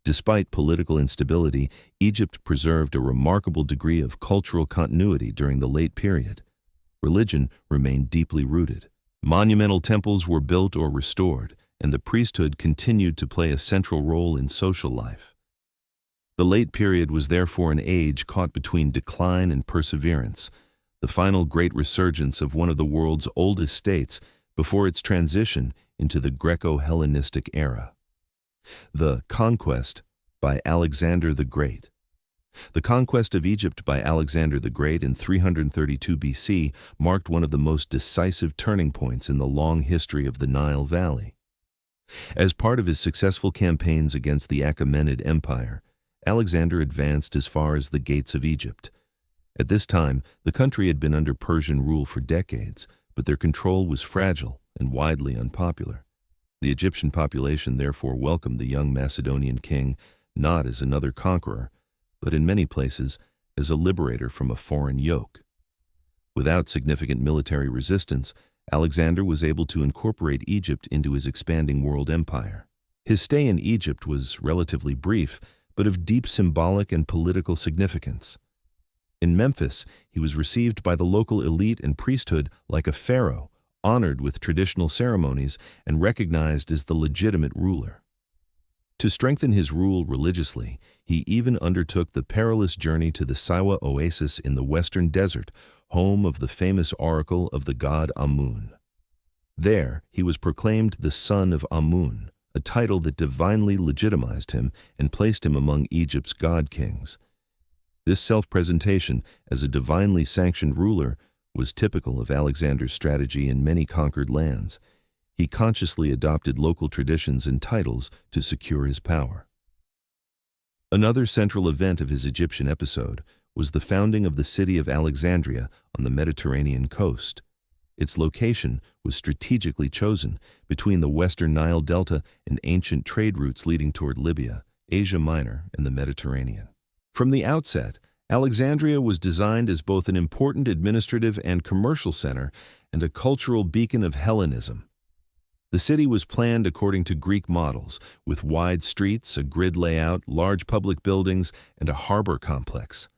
Despite political instability, Egypt preserved a remarkable degree of cultural continuity during the Late Period. Religion remained deeply rooted. Monumental temples were built or restored, and the priesthood continued to play a central role in social life. The late period was therefore an age caught between decline and perseverance, the final great resurgence of one of the world's oldest states before its transition into the Greco-Hellenistic era. The Conquest by Alexander the Great. The conquest of Egypt by Alexander the Great in 332 BC marked one of the most decisive turning points in the long history of the Nile Valley. As part of his successful campaigns against the Achaemenid Empire, Alexander advanced as far as the gates of Egypt. At this time, the country had been under Persian rule for decades, but their control was fragile and widely unpopular. The Egyptian population therefore welcomed the young Macedonian king not as another conqueror, but in many places as a liberator from a foreign yoke. Without significant military resistance, Alexander was able to incorporate Egypt into his expanding world empire. His stay in Egypt was relatively brief, but of deep symbolic and political significance. In Memphis, he was received by the local elite and priesthood like a pharaoh, honored with traditional ceremonies and recognized as the legitimate ruler. To strengthen his rule religiously, he even undertook the perilous journey to the Siwa oasis in the western desert, home of the famous oracle of the god Amun. There, he was proclaimed the son of Amun, a title that divinely legitimized him and placed him among Egypt's god-kings. This self-presentation as a divinely sanctioned ruler was typical of Alexander's strategy in many conquered lands. He consciously adopted local traditions and titles to secure his power. Another central event of his Egyptian episode was the founding of the city of Alexandria on the Mediterranean coast. Its location was strategically chosen between the western Nile Delta and ancient trade routes leading toward Libya, Asia Minor, and the Mediterranean. From the outset, Alexandria was designed as both an important administrative and commercial center and a cultural beacon of Hellenism. The city was planned according to Greek models, with wide streets, a grid layout, large public buildings, and a harbor complex.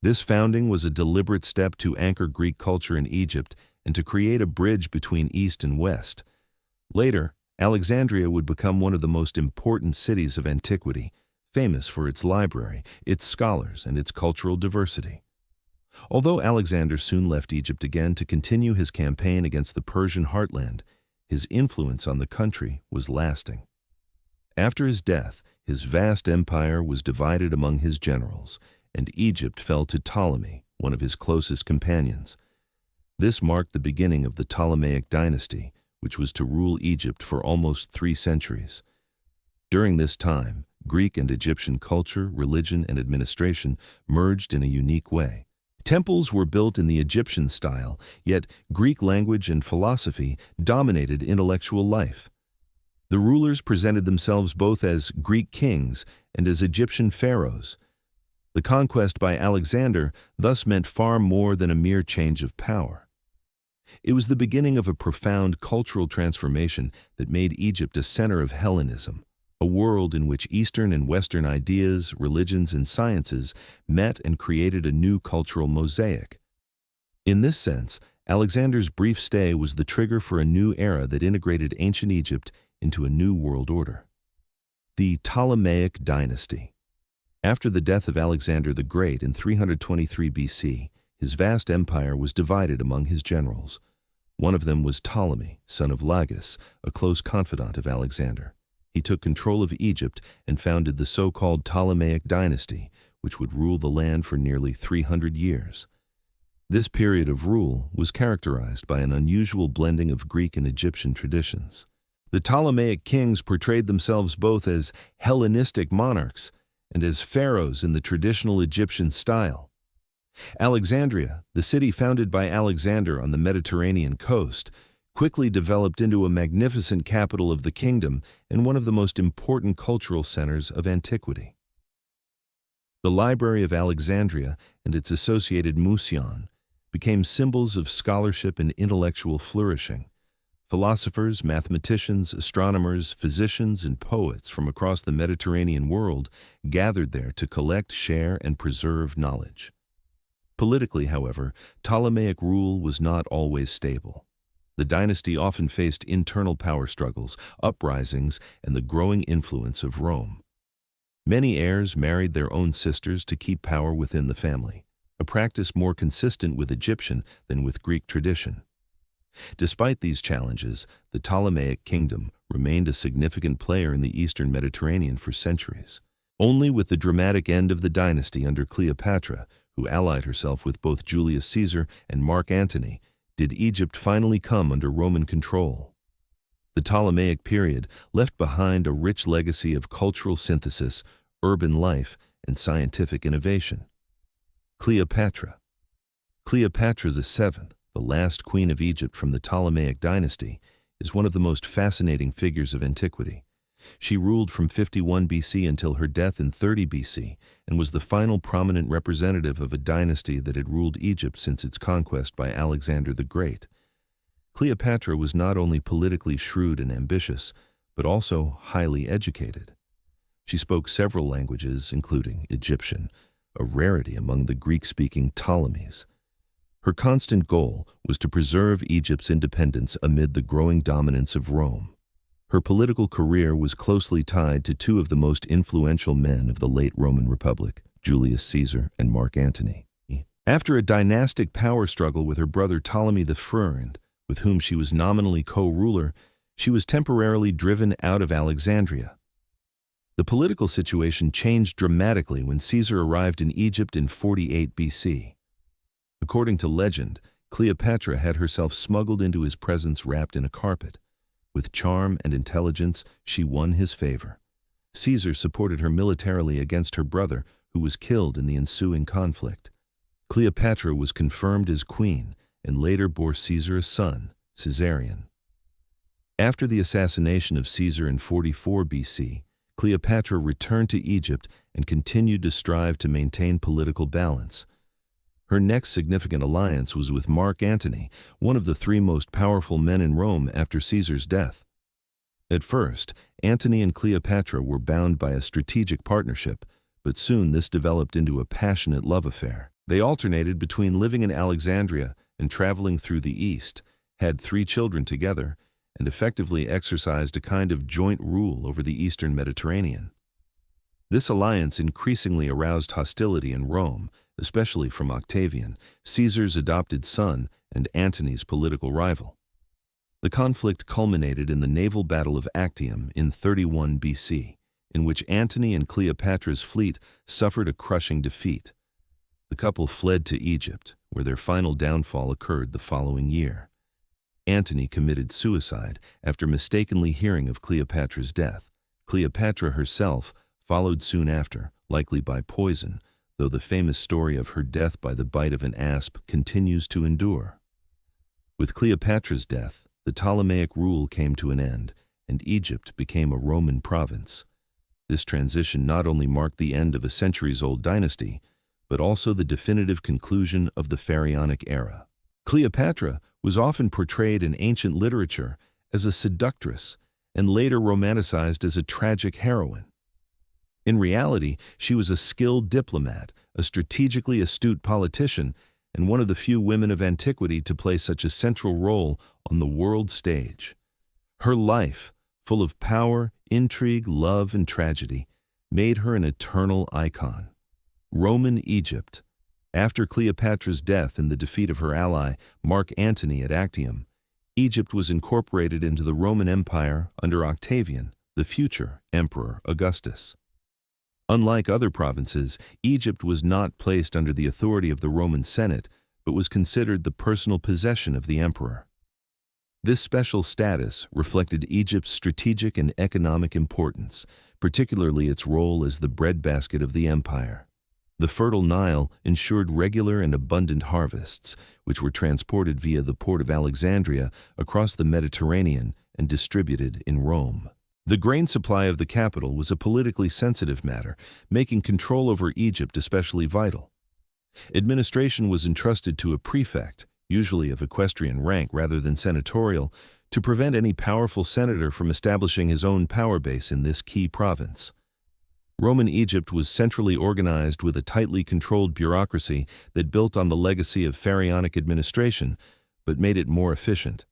This founding was a deliberate step to anchor Greek culture in Egypt and to create a bridge between East and West. Later, Alexandria would become one of the most important cities of antiquity, famous for its library, its scholars, and its cultural diversity. Although Alexander soon left Egypt again to continue his campaign against the Persian heartland, his influence on the country was lasting. After his death, his vast empire was divided among his generals, and Egypt fell to Ptolemy, one of his closest companions. This marked the beginning of the Ptolemaic Dynasty, which was to rule Egypt for almost 3 centuries. During this time, Greek and Egyptian culture, religion, and administration merged in a unique way. Temples were built in the Egyptian style, yet Greek language and philosophy dominated intellectual life. The rulers presented themselves both as Greek kings and as Egyptian pharaohs. The conquest by Alexander thus meant far more than a mere change of power. It was the beginning of a profound cultural transformation that made Egypt a center of Hellenism, a world in which Eastern and Western ideas, religions, and sciences met and created a new cultural mosaic. In this sense, Alexander's brief stay was the trigger for a new era that integrated ancient Egypt into a new world order. The Ptolemaic Dynasty. After the death of Alexander the Great in 323 BC, his vast empire was divided among his generals. One of them was Ptolemy, son of Lagus, a close confidant of Alexander. He took control of Egypt and founded the so-called Ptolemaic Dynasty, which would rule the land for nearly 300 years. This period of rule was characterized by an unusual blending of Greek and Egyptian traditions. The Ptolemaic kings portrayed themselves both as Hellenistic monarchs and as pharaohs in the traditional Egyptian style. Alexandria, the city founded by Alexander on the Mediterranean coast, quickly developed into a magnificent capital of the kingdom and one of the most important cultural centers of antiquity. The Library of Alexandria and its associated Museion became symbols of scholarship and intellectual flourishing. Philosophers, mathematicians, astronomers, physicians, and poets from across the Mediterranean world gathered there to collect, share, and preserve knowledge. Politically, however, Ptolemaic rule was not always stable. The dynasty often faced internal power struggles, uprisings, and the growing influence of Rome. Many heirs married their own sisters to keep power within the family, a practice more consistent with Egyptian than with Greek tradition. Despite these challenges, the Ptolemaic kingdom remained a significant player in the eastern Mediterranean for centuries. Only with the dramatic end of the dynasty under Cleopatra, who allied herself with both Julius Caesar and Mark Antony, did Egypt finally come under Roman control. The Ptolemaic period left behind a rich legacy of cultural synthesis, urban life, and scientific innovation. Cleopatra. Cleopatra VII, the last queen of Egypt from the Ptolemaic Dynasty, is one of the most fascinating figures of antiquity. She ruled from 51 BC until her death in 30 BC and was the final prominent representative of a dynasty that had ruled Egypt since its conquest by Alexander the Great. Cleopatra was not only politically shrewd and ambitious, but also highly educated. She spoke several languages, including Egyptian, a rarity among the Greek-speaking Ptolemies. Her constant goal was to preserve Egypt's independence amid the growing dominance of Rome. Her political career was closely tied to two of the most influential men of the late Roman Republic, Julius Caesar and Mark Antony. After a dynastic power struggle with her brother Ptolemy I, with whom she was nominally co-ruler, she was temporarily driven out of Alexandria. The political situation changed dramatically when Caesar arrived in Egypt in 48 BC. According to legend, Cleopatra had herself smuggled into his presence wrapped in a carpet. With charm and intelligence, she won his favor. Caesar supported her militarily against her brother, who was killed in the ensuing conflict. Cleopatra was confirmed as queen and later bore Caesar a son, Caesarion. After the assassination of Caesar in 44 BC, Cleopatra returned to Egypt and continued to strive to maintain political balance. Her next significant alliance was with Mark Antony, one of the three most powerful men in Rome after Caesar's death. At first, Antony and Cleopatra were bound by a strategic partnership, but soon this developed into a passionate love affair. They alternated between living in Alexandria and traveling through the East, had 3 children together, and effectively exercised a kind of joint rule over the eastern Mediterranean. This alliance increasingly aroused hostility in Rome, especially from Octavian, Caesar's adopted son and Antony's political rival. The conflict culminated in the naval battle of Actium in 31 BC, in which Antony and Cleopatra's fleet suffered a crushing defeat. The couple fled to Egypt, where their final downfall occurred the following year. Antony committed suicide after mistakenly hearing of Cleopatra's death. Cleopatra herself followed soon after, likely by poison, though the famous story of her death by the bite of an asp continues to endure. With Cleopatra's death, the Ptolemaic rule came to an end, and Egypt became a Roman province. This transition not only marked the end of a centuries-old dynasty, but also the definitive conclusion of the Pharaonic era. Cleopatra was often portrayed in ancient literature as a seductress and later romanticized as a tragic heroine. In reality, she was a skilled diplomat, a strategically astute politician, and one of the few women of antiquity to play such a central role on the world stage. Her life, full of power, intrigue, love, and tragedy, made her an eternal icon. Roman Egypt. After Cleopatra's death and the defeat of her ally, Mark Antony at Actium, Egypt was incorporated into the Roman Empire under Octavian, the future Emperor Augustus. Unlike other provinces, Egypt was not placed under the authority of the Roman Senate, but was considered the personal possession of the emperor. This special status reflected Egypt's strategic and economic importance, particularly its role as the breadbasket of the empire. The fertile Nile ensured regular and abundant harvests, which were transported via the port of Alexandria across the Mediterranean and distributed in Rome. The grain supply of the capital was a politically sensitive matter, making control over Egypt especially vital. Administration was entrusted to a prefect, usually of equestrian rank rather than senatorial, to prevent any powerful senator from establishing his own power base in this key province. Roman Egypt was centrally organized with a tightly controlled bureaucracy that built on the legacy of pharaonic administration, but made it more efficient.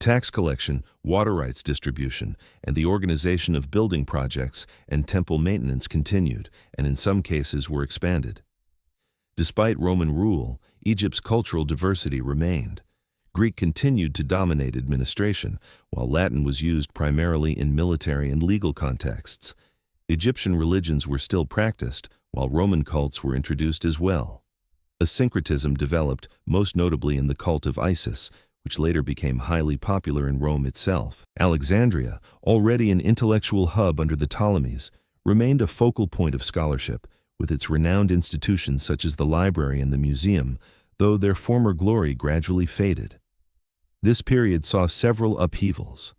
Tax collection, water rights distribution, and the organization of building projects and temple maintenance continued, and in some cases were expanded. Despite Roman rule, Egypt's cultural diversity remained. Greek continued to dominate administration, while Latin was used primarily in military and legal contexts. Egyptian religions were still practiced, while Roman cults were introduced as well. A syncretism developed, most notably in the cult of Isis, which later became highly popular in Rome itself. Alexandria, already an intellectual hub under the Ptolemies, remained a focal point of scholarship, with its renowned institutions such as the library and the museum, though their former glory gradually faded. This period saw several upheavals.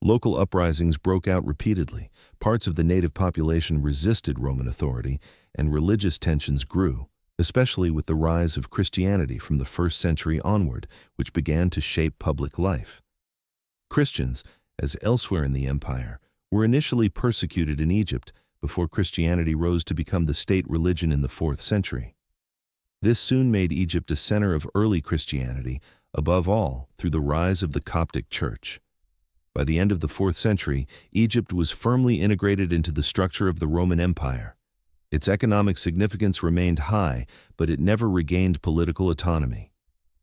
Local uprisings broke out repeatedly, parts of the native population resisted Roman authority, and religious tensions grew, especially with the rise of Christianity from the 1st century onward, which began to shape public life. Christians, as elsewhere in the empire, were initially persecuted in Egypt before Christianity rose to become the state religion in the 4th century. This soon made Egypt a center of early Christianity, above all through the rise of the Coptic Church. By the end of the 4th century, Egypt was firmly integrated into the structure of the Roman Empire. Its economic significance remained high, but it never regained political autonomy.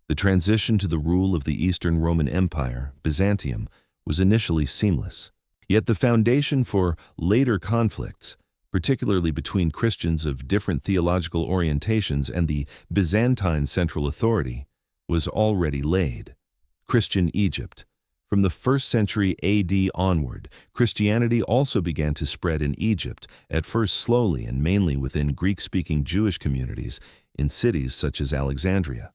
The transition to the rule of the Eastern Roman Empire, Byzantium, was initially seamless. Yet the foundation for later conflicts, particularly between Christians of different theological orientations and the Byzantine central authority, was already laid. Christian Egypt. From the 1st century AD onward, Christianity also began to spread in Egypt, at first slowly and mainly within Greek-speaking Jewish communities in cities such as Alexandria.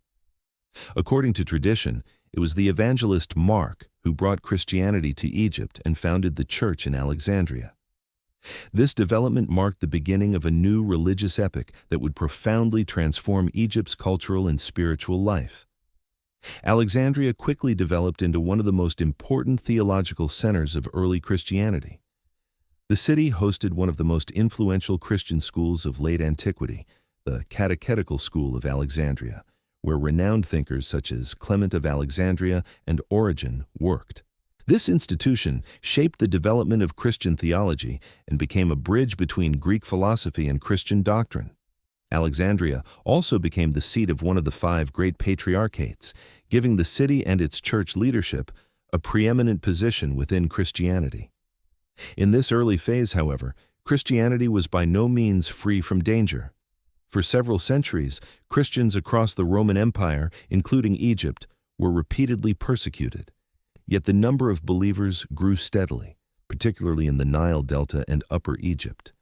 According to tradition, it was the evangelist Mark who brought Christianity to Egypt and founded the church in Alexandria. This development marked the beginning of a new religious epoch that would profoundly transform Egypt's cultural and spiritual life. Alexandria quickly developed into one of the most important theological centers of early Christianity. The city hosted one of the most influential Christian schools of late antiquity, the Catechetical School of Alexandria, where renowned thinkers such as Clement of Alexandria and Origen worked. This institution shaped the development of Christian theology and became a bridge between Greek philosophy and Christian doctrine. Alexandria also became the seat of one of the 5 great patriarchates, giving the city and its church leadership a preeminent position within Christianity. In this early phase, however, Christianity was by no means free from danger. For several centuries, Christians across the Roman Empire, including Egypt, were repeatedly persecuted. Yet the number of believers grew steadily, particularly in the Nile Delta and Upper Egypt.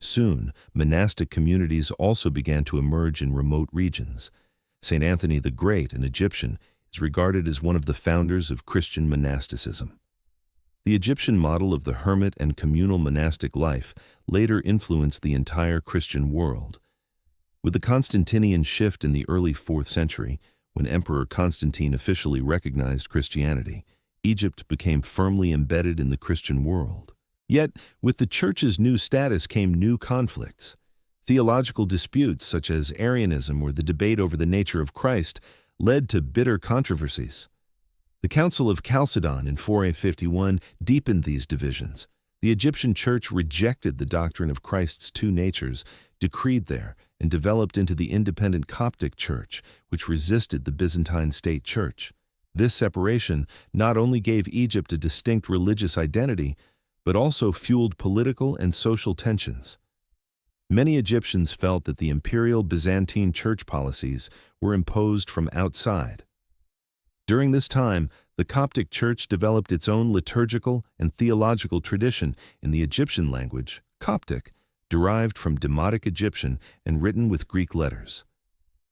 Soon, monastic communities also began to emerge in remote regions. St. Anthony the Great, an Egyptian, is regarded as one of the founders of Christian monasticism. The Egyptian model of the hermit and communal monastic life later influenced the entire Christian world. With the Constantinian shift in the early 4th century, when Emperor Constantine officially recognized Christianity, Egypt became firmly embedded in the Christian world. Yet, with the Church's new status came new conflicts. Theological disputes such as Arianism or the debate over the nature of Christ led to bitter controversies. The Council of Chalcedon in 451 deepened these divisions. The Egyptian Church rejected the doctrine of Christ's 2 natures, decreed there, and developed into the independent Coptic Church, which resisted the Byzantine state church. This separation not only gave Egypt a distinct religious identity, but also fueled political and social tensions. Many Egyptians felt that the imperial Byzantine church policies were imposed from outside. During this time, the Coptic Church developed its own liturgical and theological tradition in the Egyptian language, Coptic, derived from Demotic Egyptian and written with Greek letters.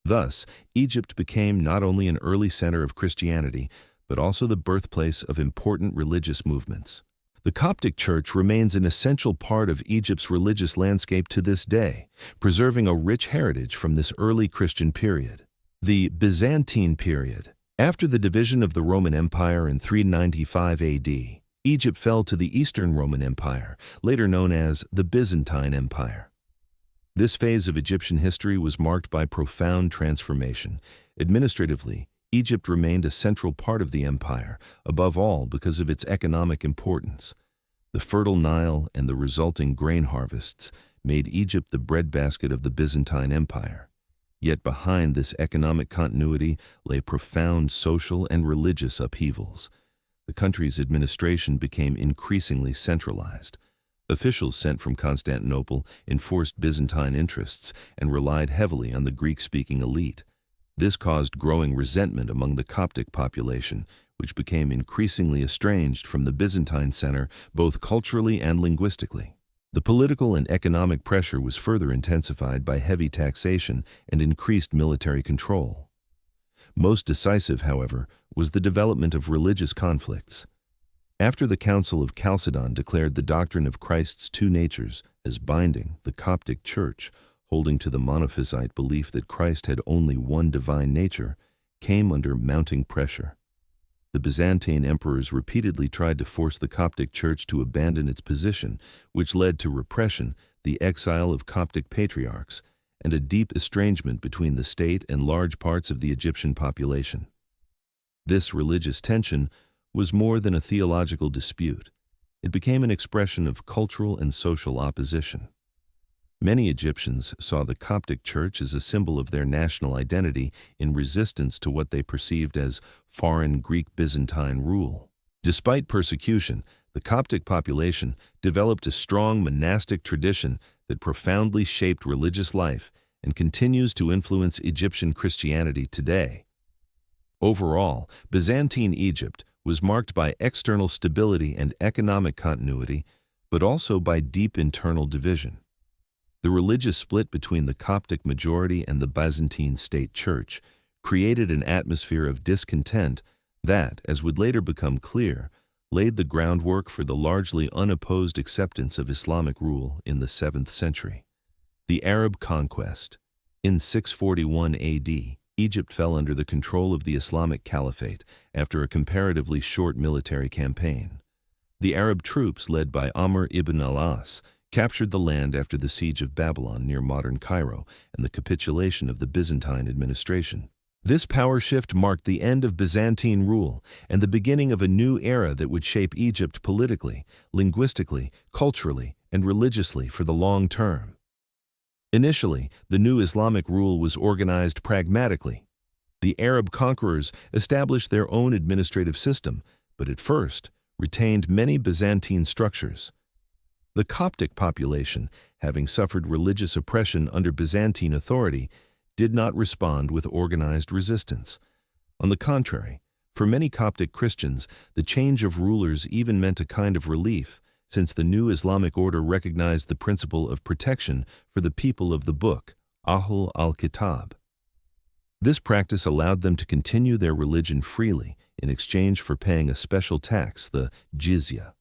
Thus, Egypt became not only an early center of Christianity, but also the birthplace of important religious movements. The Coptic Church remains an essential part of Egypt's religious landscape to this day, preserving a rich heritage from this early Christian period. The Byzantine Period. After the division of the Roman Empire in 395 AD, Egypt fell to the Eastern Roman Empire, later known as the Byzantine Empire. This phase of Egyptian history was marked by profound transformation. Administratively, Egypt remained a central part of the empire, above all because of its economic importance. The fertile Nile and the resulting grain harvests made Egypt the breadbasket of the Byzantine Empire. Yet behind this economic continuity lay profound social and religious upheavals. The country's administration became increasingly centralized. Officials sent from Constantinople enforced Byzantine interests and relied heavily on the Greek-speaking elite. This caused growing resentment among the Coptic population, which became increasingly estranged from the Byzantine center both culturally and linguistically. The political and economic pressure was further intensified by heavy taxation and increased military control. Most decisive, however, was the development of religious conflicts. After the Council of Chalcedon declared the doctrine of Christ's two natures as binding, the Coptic Church, holding to the monophysite belief that Christ had only one divine nature, came under mounting pressure. The Byzantine emperors repeatedly tried to force the Coptic Church to abandon its position, which led to repression, the exile of Coptic patriarchs, and a deep estrangement between the state and large parts of the Egyptian population. This religious tension was more than a theological dispute. It became an expression of cultural and social opposition. Many Egyptians saw the Coptic Church as a symbol of their national identity in resistance to what they perceived as foreign Greek-Byzantine rule. Despite persecution, the Coptic population developed a strong monastic tradition that profoundly shaped religious life and continues to influence Egyptian Christianity today. Overall, Byzantine Egypt was marked by external stability and economic continuity, but also by deep internal division. The religious split between the Coptic majority and the Byzantine state church created an atmosphere of discontent that, as would later become clear, laid the groundwork for the largely unopposed acceptance of Islamic rule in the 7th century. The Arab Conquest. In 641 AD, Egypt fell under the control of the Islamic Caliphate after a comparatively short military campaign. The Arab troops, led by Amr ibn al-As, captured the land after the siege of Babylon near modern Cairo and the capitulation of the Byzantine administration. This power shift marked the end of Byzantine rule and the beginning of a new era that would shape Egypt politically, linguistically, culturally, and religiously for the long term. Initially, the new Islamic rule was organized pragmatically. The Arab conquerors established their own administrative system, but at first retained many Byzantine structures. The Coptic population, having suffered religious oppression under Byzantine authority, did not respond with organized resistance. On the contrary, for many Coptic Christians, the change of rulers even meant a kind of relief, since the new Islamic order recognized the principle of protection for the people of the book, Ahl al-Kitab. This practice allowed them to continue their religion freely in exchange for paying a special tax, the jizya.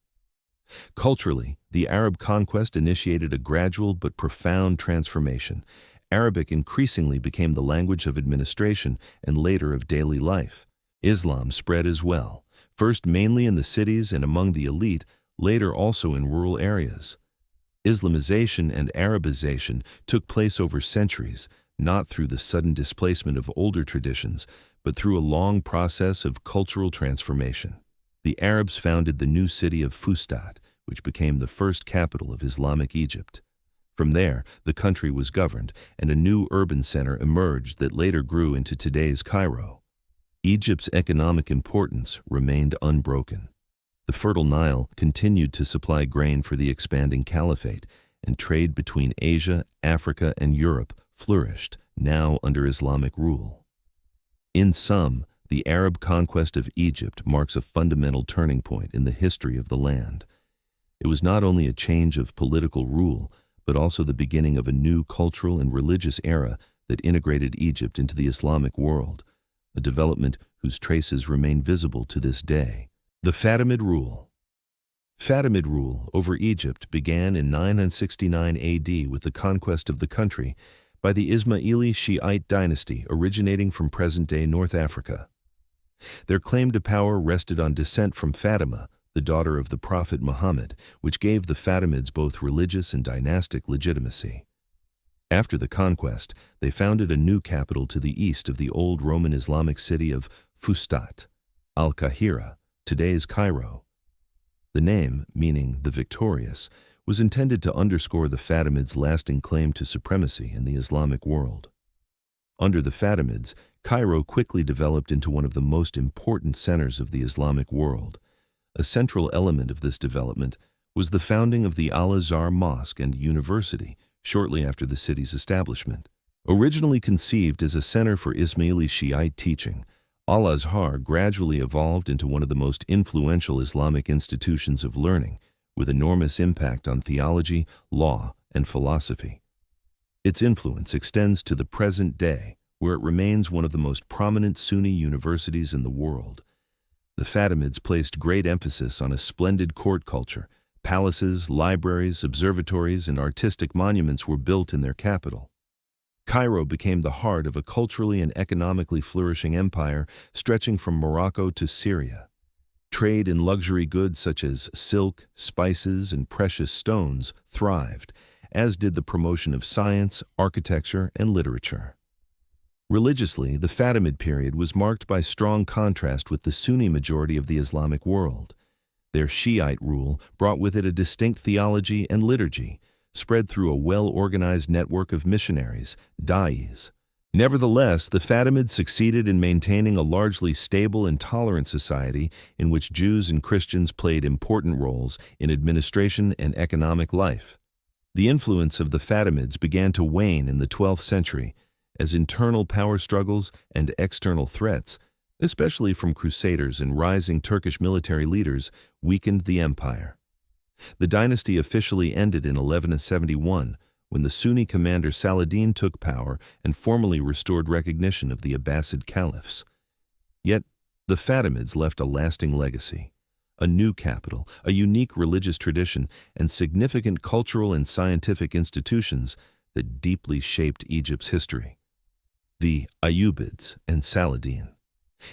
Culturally, the Arab conquest initiated a gradual but profound transformation. Arabic increasingly became the language of administration and later of daily life. Islam spread as well, first mainly in the cities and among the elite, later also in rural areas. Islamization and Arabization took place over centuries, not through the sudden displacement of older traditions, but through a long process of cultural transformation. The Arabs founded the new city of Fustat, which became the first capital of Islamic Egypt. From there, the country was governed, and a new urban center emerged that later grew into today's Cairo. Egypt's economic importance remained unbroken. The fertile Nile continued to supply grain for the expanding caliphate, and trade between Asia, Africa, and Europe flourished, now under Islamic rule. In sum, the Arab conquest of Egypt marks a fundamental turning point in the history of the land. It was not only a change of political rule, but also the beginning of a new cultural and religious era that integrated Egypt into the Islamic world, a development whose traces remain visible to this day. The Fatimid Rule. Fatimid rule over Egypt began in 969 AD with the conquest of the country by the Ismaili Shiite dynasty originating from present-day North Africa. Their claim to power rested on descent from Fatima, the daughter of the Prophet Muhammad, which gave the Fatimids both religious and dynastic legitimacy. After the conquest, they founded a new capital to the east of the old Roman Islamic city of Fustat, Al-Qahira, today's Cairo. The name, meaning the victorious, was intended to underscore the Fatimids' lasting claim to supremacy in the Islamic world. Under the Fatimids, Cairo quickly developed into one of the most important centers of the Islamic world. A central element of this development was the founding of the Al-Azhar Mosque and University shortly after the city's establishment. Originally conceived as a center for Ismaili Shiite teaching, Al-Azhar gradually evolved into one of the most influential Islamic institutions of learning, with enormous impact on theology, law, and philosophy. Its influence extends to the present day, where it remains one of the most prominent Sunni universities in the world. The Fatimids placed great emphasis on a splendid court culture. Palaces, libraries, observatories, and artistic monuments were built in their capital. Cairo became the heart of a culturally and economically flourishing empire stretching from Morocco to Syria. Trade in luxury goods such as silk, spices, and precious stones thrived, as did the promotion of science, architecture, and literature. Religiously, the Fatimid period was marked by strong contrast with the Sunni majority of the Islamic world. Their Shiite rule brought with it a distinct theology and liturgy, spread through a well-organized network of missionaries, da'is. Nevertheless, the Fatimids succeeded in maintaining a largely stable and tolerant society in which Jews and Christians played important roles in administration and economic life. The influence of the Fatimids began to wane in the 12th century as internal power struggles and external threats, especially from crusaders and rising Turkish military leaders, weakened the empire. The dynasty officially ended in 1171 when the Sunni commander Saladin took power and formally restored recognition of the Abbasid caliphs. Yet, the Fatimids left a lasting legacy, a new capital, a unique religious tradition, and significant cultural and scientific institutions that deeply shaped Egypt's history. The Ayyubids and Saladin.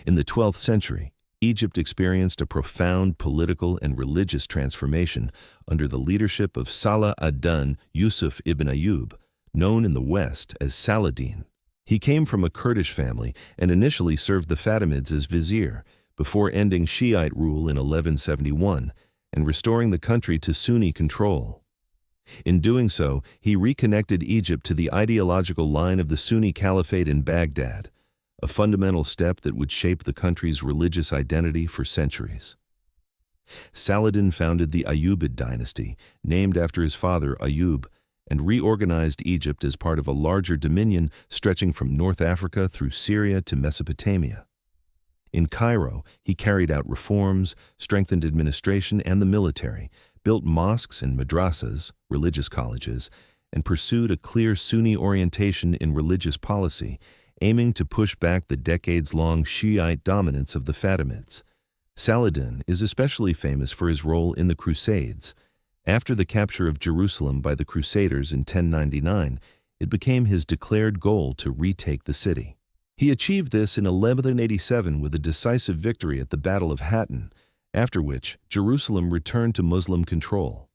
In the 12th century, Egypt experienced a profound political and religious transformation under the leadership of Salah ad-Din Yusuf ibn Ayyub, known in the West as Saladin. He came from a Kurdish family and initially served the Fatimids as vizier, before ending Shiite rule in 1171 and restoring the country to Sunni control. In doing so, he reconnected Egypt to the ideological line of the Sunni Caliphate in Baghdad, a fundamental step that would shape the country's religious identity for centuries. Saladin founded the Ayyubid Dynasty, named after his father Ayyub, and reorganized Egypt as part of a larger dominion stretching from North Africa through Syria to Mesopotamia. In Cairo, he carried out reforms, strengthened administration and the military, built mosques and madrasas, religious colleges, and pursued a clear Sunni orientation in religious policy, aiming to push back the decades-long Shiite dominance of the Fatimids. Saladin is especially famous for his role in the Crusades. After the capture of Jerusalem by the Crusaders in 1099, it became his declared goal to retake the city. He achieved this in 1187 with a decisive victory at the Battle of Aten, after which Jerusalem returned to Muslim control.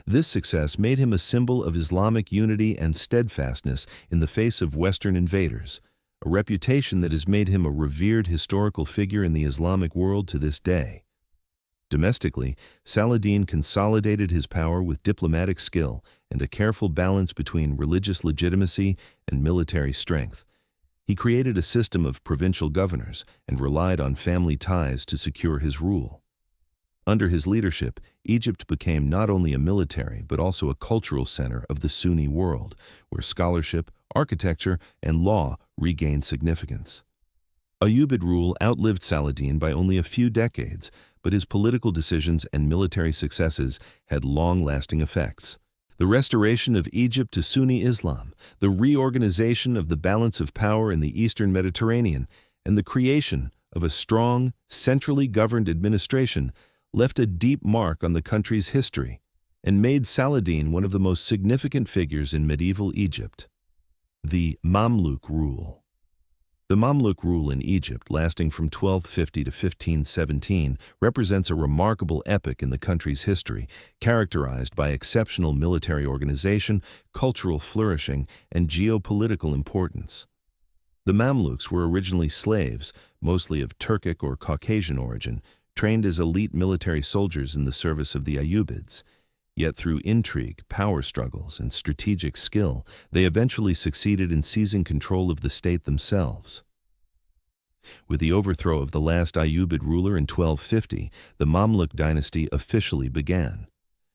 This success made him a symbol of Islamic unity and steadfastness in the face of Western invaders, a reputation that has made him a revered historical figure in the Islamic world to this day. Domestically, Saladin consolidated his power with diplomatic skill and a careful balance between religious legitimacy and military strength. He created a system of provincial governors and relied on family ties to secure his rule. Under his leadership, Egypt became not only a military but also a cultural center of the Sunni world, where scholarship, architecture, and law regained significance. Ayyubid rule outlived Saladin by only a few decades, but his political decisions and military successes had long-lasting effects. The restoration of Egypt to Sunni Islam, the reorganization of the balance of power in the Eastern Mediterranean, and the creation of a strong, centrally governed administration left a deep mark on the country's history and made Saladin one of the most significant figures in medieval Egypt. The Mamluk Rule. The Mamluk rule in Egypt, lasting from 1250 to 1517, represents a remarkable epoch in the country's history, characterized by exceptional military organization, cultural flourishing, and geopolitical importance. The Mamluks were originally slaves, mostly of Turkic or Caucasian origin, trained as elite military soldiers in the service of the Ayyubids. Yet through intrigue, power struggles, and strategic skill, they eventually succeeded in seizing control of the state themselves. With the overthrow of the last Ayyubid ruler in 1250, the Mamluk dynasty officially began.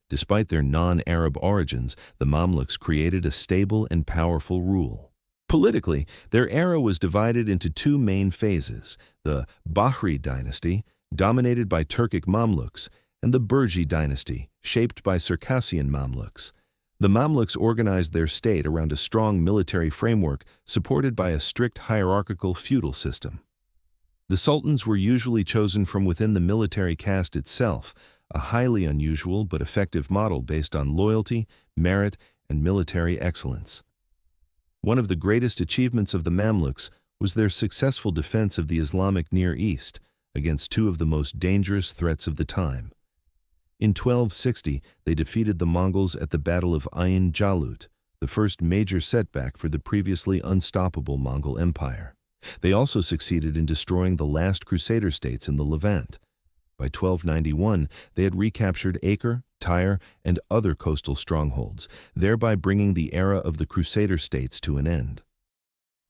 Despite their non-Arab origins, the Mamluks created a stable and powerful rule. Politically, their era was divided into two main phases: the Bahri dynasty, dominated by Turkic Mamluks, and the Burji dynasty, shaped by Circassian Mamluks. The Mamluks organized their state around a strong military framework supported by a strict hierarchical feudal system. The sultans were usually chosen from within the military caste itself, a highly unusual but effective model based on loyalty, merit, and military excellence. One of the greatest achievements of the Mamluks was their successful defense of the Islamic Near East against two of the most dangerous threats of the time. In 1260, they defeated the Mongols at the Battle of Ayn Jalut, the first major setback for the previously unstoppable Mongol Empire. They also succeeded in destroying the last Crusader states in the Levant. By 1291, they had recaptured Acre, Tyre, and other coastal strongholds, thereby bringing the era of the Crusader states to an end.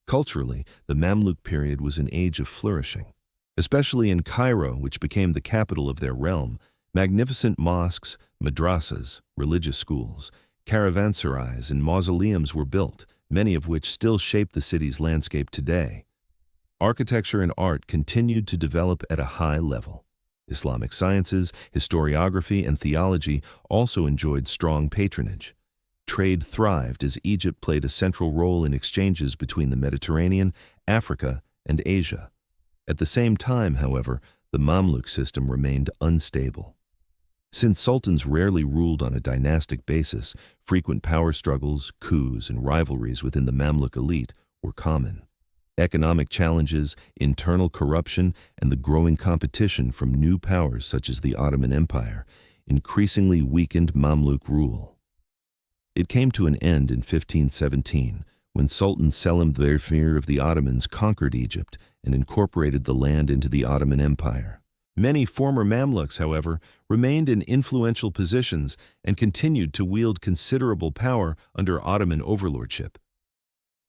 Culturally, the Mamluk period was an age of flourishing. Especially in Cairo, which became the capital of their realm, magnificent mosques, madrasas, religious schools, caravanserais, and mausoleums were built, many of which still shape the city's landscape today. Architecture and art continued to develop at a high level. Islamic sciences, historiography, and theology also enjoyed strong patronage. Trade thrived as Egypt played a central role in exchanges between the Mediterranean, Africa, and Asia. At the same time, however, the Mamluk system remained unstable. Since sultans rarely ruled on a dynastic basis, frequent power struggles, coups, and rivalries within the Mamluk elite were common. Economic challenges, internal corruption, and the growing competition from new powers such as the Ottoman Empire increasingly weakened Mamluk rule. It came to an end in 1517, when Sultan Selim Verfir of the Ottomans conquered Egypt and incorporated the land into the Ottoman Empire. Many former Mamluks, however, remained in influential positions and continued to wield considerable power under Ottoman overlordship.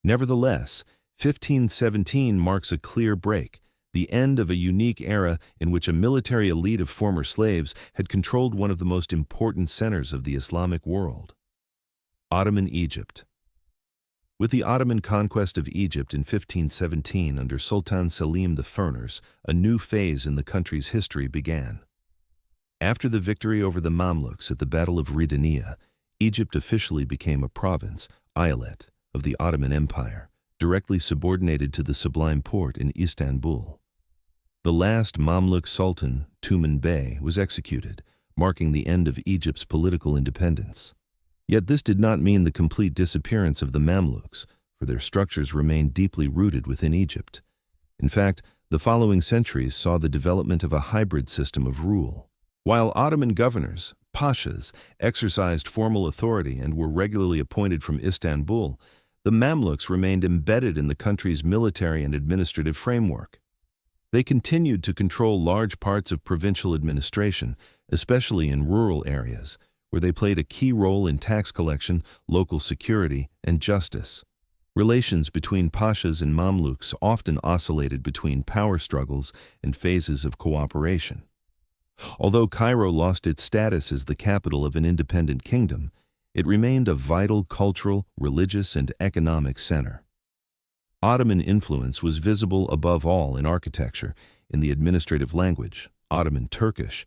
Nevertheless, 1517 marks a clear break, the end of a unique era in which a military elite of former slaves had controlled one of the most important centers of the Islamic world. Ottoman Egypt. With the Ottoman conquest of Egypt in 1517 under Sultan Selim the Furners, a new phase in the country's history began. After the victory over the Mamluks at the Battle of Ridaniya, Egypt officially became a province, eyalet, of the Ottoman Empire, directly subordinated to the Sublime Porte in Istanbul. The last Mamluk Sultan, Tumen Bey, was executed, marking the end of Egypt's political independence. Yet this did not mean the complete disappearance of the Mamluks, for their structures remained deeply rooted within Egypt. In fact, the following centuries saw the development of a hybrid system of rule. While Ottoman governors, pashas, exercised formal authority and were regularly appointed from Istanbul, the Mamluks remained embedded in the country's military and administrative framework. They continued to control large parts of provincial administration, especially in rural areas, where they played a key role in tax collection, local security, and justice. Relations between pashas and Mamluks often oscillated between power struggles and phases of cooperation. Although Cairo lost its status as the capital of an independent kingdom, it remained a vital cultural, religious, and economic center. Ottoman influence was visible above all in architecture, in the administrative language, Ottoman Turkish,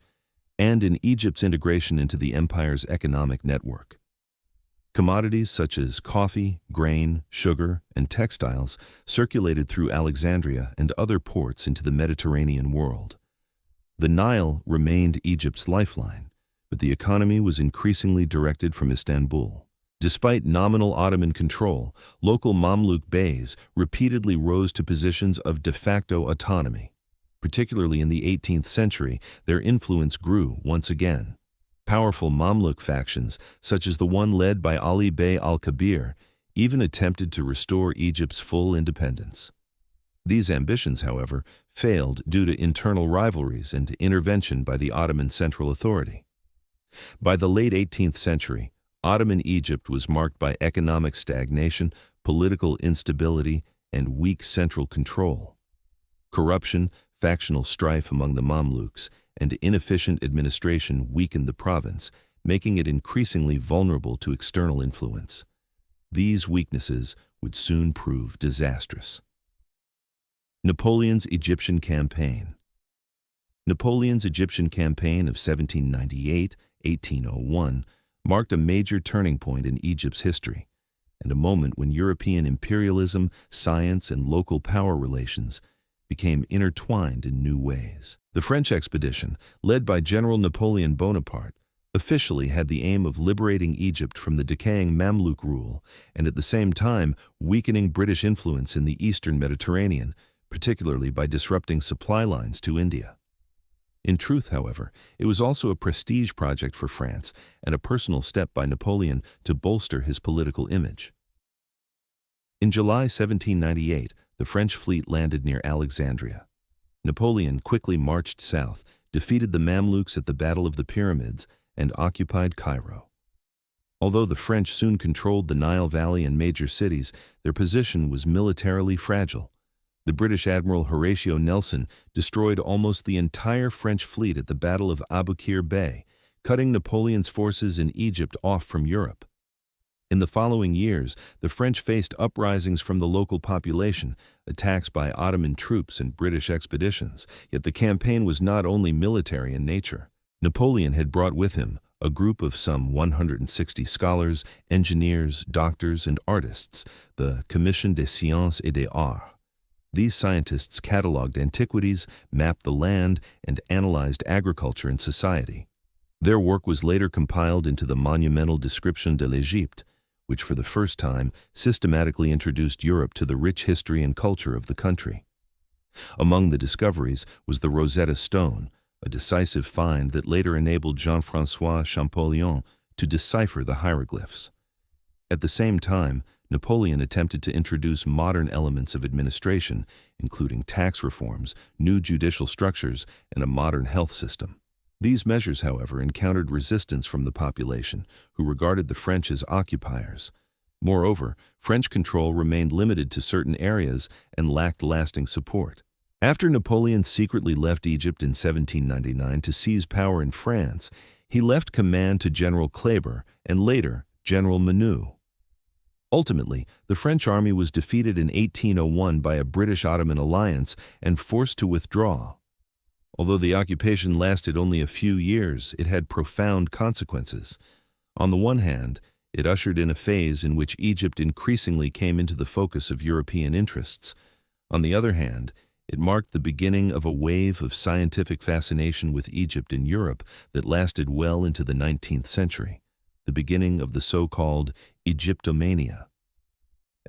and in Egypt's integration into the empire's economic network. Commodities such as coffee, grain, sugar, and textiles circulated through Alexandria and other ports into the Mediterranean world. The Nile remained Egypt's lifeline, but the economy was increasingly directed from Istanbul. Despite nominal Ottoman control, local Mamluk beys repeatedly rose to positions of de facto autonomy. Particularly in the 18th century, their influence grew once again. Powerful Mamluk factions, such as the one led by Ali Bey al-Kabir, even attempted to restore Egypt's full independence. These ambitions, however, failed due to internal rivalries and intervention by the Ottoman central authority. By the late 18th century, Ottoman Egypt was marked by economic stagnation, political instability, and weak central control. Corruption, factional strife among the Mamluks, and inefficient administration weakened the province, making it increasingly vulnerable to external influence. These weaknesses would soon prove disastrous. Napoleon's Egyptian Campaign. Napoleon's Egyptian campaign of 1798-1801 marked a major turning point in Egypt's history, and a moment when European imperialism, science, and local power relations became intertwined in new ways. The French expedition, led by General Napoleon Bonaparte, officially had the aim of liberating Egypt from the decaying Mamluk rule and at the same time weakening British influence in the eastern Mediterranean, particularly by disrupting supply lines to India. In truth, however, it was also a prestige project for France and a personal step by Napoleon to bolster his political image. In July 1798, the French fleet landed near Alexandria. Napoleon quickly marched south, defeated the Mamluks at the Battle of the Pyramids, and occupied Cairo. Although the French soon controlled the Nile Valley and major cities, their position was militarily fragile. The British Admiral Horatio Nelson destroyed almost the entire French fleet at the Battle of Aboukir Bay, cutting Napoleon's forces in Egypt off from Europe. In the following years, the French faced uprisings from the local population, attacks by Ottoman troops and British expeditions, yet the campaign was not only military in nature. Napoleon had brought with him a group of some 160 scholars, engineers, doctors, and artists, the Commission des Sciences et des Arts. These scientists catalogued antiquities, mapped the land, and analyzed agriculture and society. Their work was later compiled into the monumental Description de l'Égypte, which for the first time systematically introduced Europe to the rich history and culture of the country. Among the discoveries was the Rosetta Stone, a decisive find that later enabled Jean-François Champollion to decipher the hieroglyphs. At the same time, Napoleon attempted to introduce modern elements of administration, including tax reforms, new judicial structures, and a modern health system. These measures, however, encountered resistance from the population, who regarded the French as occupiers. Moreover, French control remained limited to certain areas and lacked lasting support. After Napoleon secretly left Egypt in 1799 to seize power in France, he left command to General Kleber and later General Menou. Ultimately, the French army was defeated in 1801 by a British-Ottoman alliance and forced to withdraw. Although the occupation lasted only a few years, it had profound consequences. On the one hand, it ushered in a phase in which Egypt increasingly came into the focus of European interests. On the other hand, it marked the beginning of a wave of scientific fascination with Egypt in Europe that lasted well into the 19th century, the beginning of the so-called Egyptomania.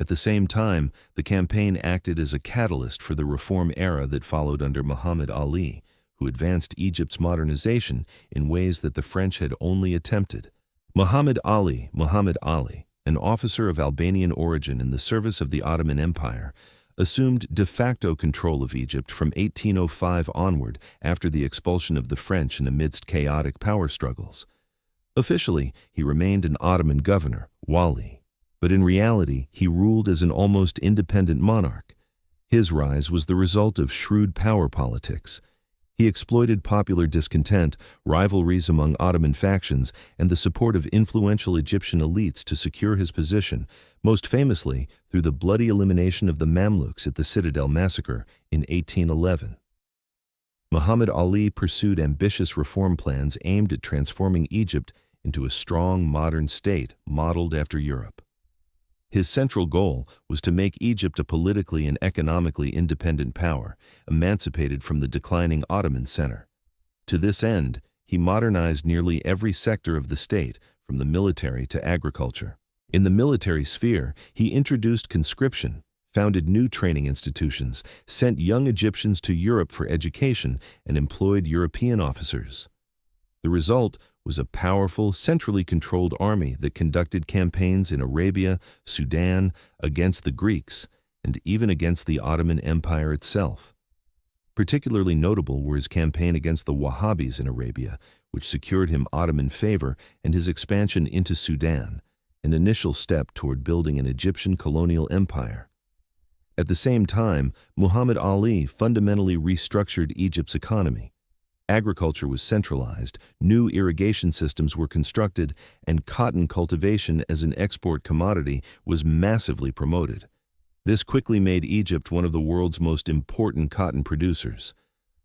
At the same time, the campaign acted as a catalyst for the reform era that followed under Muhammad Ali, who advanced Egypt's modernization in ways that the French had only attempted. Muhammad Ali, an officer of Albanian origin in the service of the Ottoman Empire, assumed de facto control of Egypt from 1805 onward after the expulsion of the French and amidst chaotic power struggles. Officially, he remained an Ottoman governor, wali, but in reality he ruled as an almost independent monarch. His rise was the result of shrewd power politics. He exploited popular discontent, rivalries among Ottoman factions, and the support of influential Egyptian elites to secure his position, most famously through the bloody elimination of the Mamluks at the Citadel Massacre in 1811. Muhammad Ali pursued ambitious reform plans aimed at transforming Egypt into a strong modern state modeled after Europe. His central goal was to make Egypt a politically and economically independent power, emancipated from the declining Ottoman center. To this end, he modernized nearly every sector of the state, from the military to agriculture. In the military sphere, he introduced conscription, founded new training institutions, sent young Egyptians to Europe for education, and employed European officers. The result was a powerful, centrally controlled army that conducted campaigns in Arabia, Sudan, against the Greeks, and even against the Ottoman Empire itself. Particularly notable were his campaign against the Wahhabis in Arabia, which secured him Ottoman favor, and his expansion into Sudan, an initial step toward building an Egyptian colonial empire. At the same time, Muhammad Ali fundamentally restructured Egypt's economy. Agriculture was centralized, new irrigation systems were constructed, and cotton cultivation as an export commodity was massively promoted. This quickly made Egypt one of the world's most important cotton producers.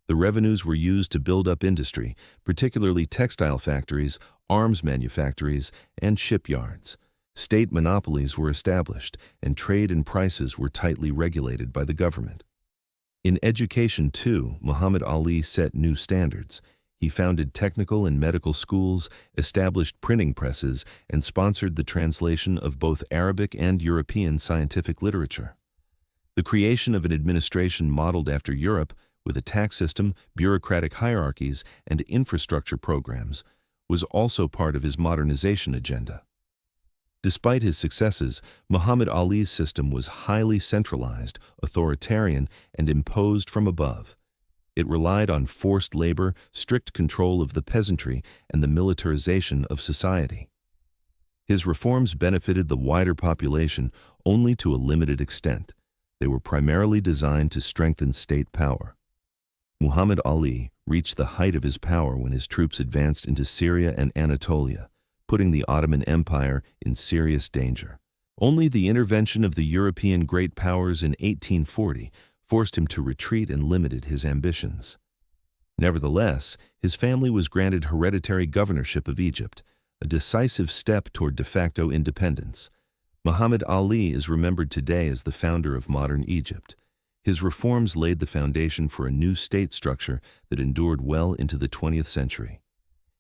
The revenues were used to build up industry, particularly textile factories, arms manufactories, and shipyards. State monopolies were established, and trade and prices were tightly regulated by the government. In education, too, Muhammad Ali set new standards. He founded technical and medical schools, established printing presses, and sponsored the translation of both Arabic and European scientific literature. The creation of an administration modeled after Europe, with a tax system, bureaucratic hierarchies, and infrastructure programs, was also part of his modernization agenda. Despite his successes, Muhammad Ali's system was highly centralized, authoritarian, and imposed from above. It relied on forced labor, strict control of the peasantry, and the militarization of society. His reforms benefited the wider population only to a limited extent. They were primarily designed to strengthen state power. Muhammad Ali reached the height of his power when his troops advanced into Syria and Anatolia, putting the Ottoman Empire in serious danger. Only the intervention of the European great powers in 1840 forced him to retreat and limited his ambitions. Nevertheless, his family was granted hereditary governorship of Egypt, a decisive step toward de facto independence. Muhammad Ali is remembered today as the founder of modern Egypt. His reforms laid the foundation for a new state structure that endured well into the 20th century.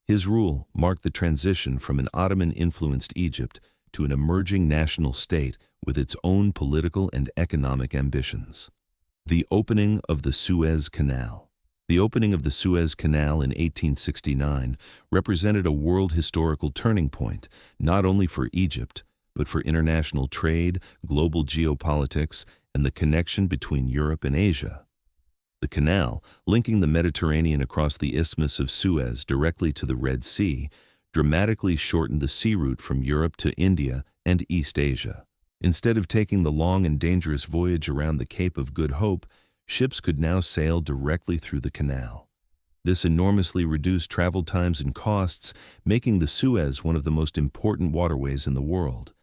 His rule marked the transition from an Ottoman-influenced Egypt to an emerging national state with its own political and economic ambitions. The opening of the Suez Canal. The opening of the Suez Canal in 1869 represented a world historical turning point, not only for Egypt, but for international trade, global geopolitics, and the connection between Europe and Asia. The canal, linking the Mediterranean across the Isthmus of Suez directly to the Red Sea, dramatically shortened the sea route from Europe to India and East Asia. Instead of taking the long and dangerous voyage around the Cape of Good Hope, ships could now sail directly through the canal. This enormously reduced travel times and costs, making the Suez one of the most important waterways in the world.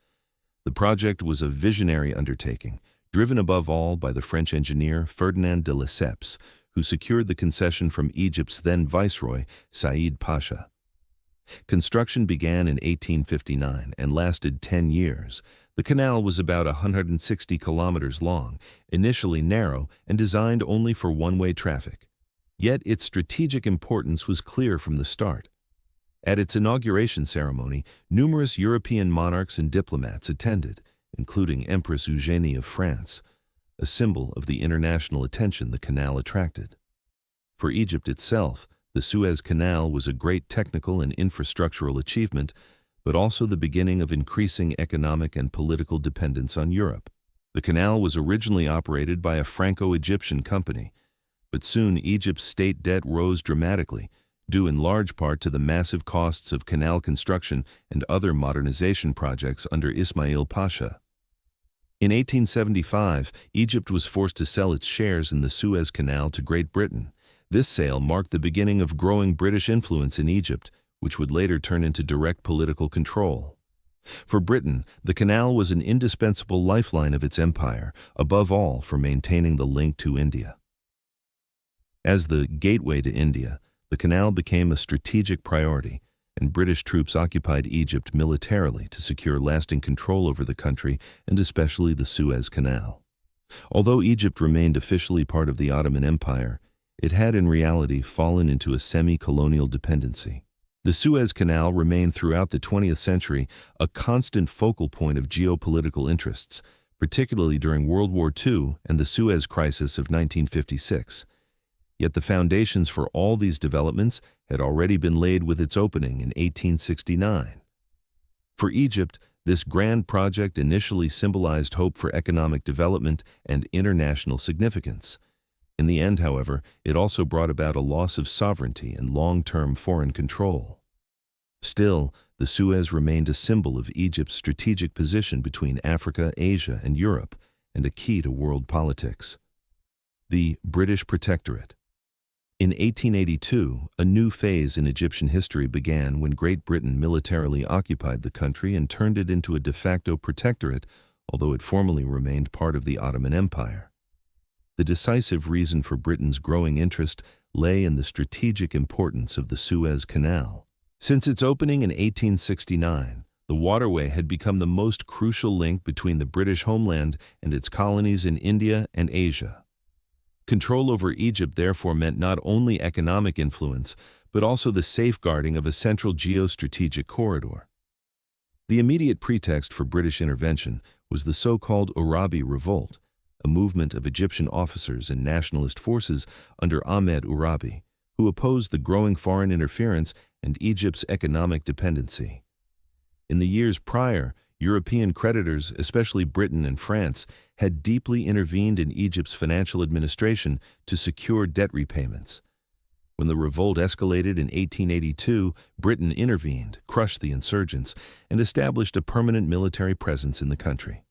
The project was a visionary undertaking, driven above all by the French engineer Ferdinand de Lesseps, who secured the concession from Egypt's then viceroy, Said Pasha. Construction began in 1859 and lasted 10 years. The canal was about 160 kilometers long, initially narrow and designed only for one-way traffic. Yet its strategic importance was clear from the start. At its inauguration ceremony, numerous European monarchs and diplomats attended, including Empress Eugénie of France, a symbol of the international attention the canal attracted. For Egypt itself, the Suez Canal was a great technical and infrastructural achievement, but also the beginning of increasing economic and political dependence on Europe. The canal was originally operated by a Franco-Egyptian company, but soon Egypt's state debt rose dramatically, due in large part to the massive costs of canal construction and other modernization projects under Ismail Pasha. In 1875, Egypt was forced to sell its shares in the Suez Canal to Great Britain. This sale marked the beginning of growing British influence in Egypt, which would later turn into direct political control. For Britain, the canal was an indispensable lifeline of its empire, above all for maintaining the link to India. As the gateway to India, the canal became a strategic priority, and British troops occupied Egypt militarily to secure lasting control over the country and especially the Suez Canal. Although Egypt remained officially part of the Ottoman Empire, it had in reality fallen into a semi-colonial dependency. The Suez Canal remained throughout the 20th century a constant focal point of geopolitical interests, particularly during World War II and the Suez Crisis of 1956. Yet the foundations for all these developments had already been laid with its opening in 1869. For Egypt, this grand project initially symbolized hope for economic development and international significance. In the end, however, it also brought about a loss of sovereignty and long-term foreign control. Still, the Suez remained a symbol of Egypt's strategic position between Africa, Asia, and Europe, and a key to world politics. The British Protectorate. In 1882, a new phase in Egyptian history began when Great Britain militarily occupied the country and turned it into a de facto protectorate, although it formally remained part of the Ottoman Empire. The decisive reason for Britain's growing interest lay in the strategic importance of the Suez Canal. Since its opening in 1869, the waterway had become the most crucial link between the British homeland and its colonies in India and Asia. Control over Egypt therefore meant not only economic influence, but also the safeguarding of a central geostrategic corridor. The immediate pretext for British intervention was the so-called Urabi Revolt, a movement of Egyptian officers and nationalist forces under Ahmed Urabi, who opposed the growing foreign interference and Egypt's economic dependency. In the years prior, European creditors, especially Britain and France, had deeply intervened in Egypt's financial administration to secure debt repayments. When the revolt escalated in 1882, Britain intervened, crushed the insurgents, and established a permanent military presence in the country.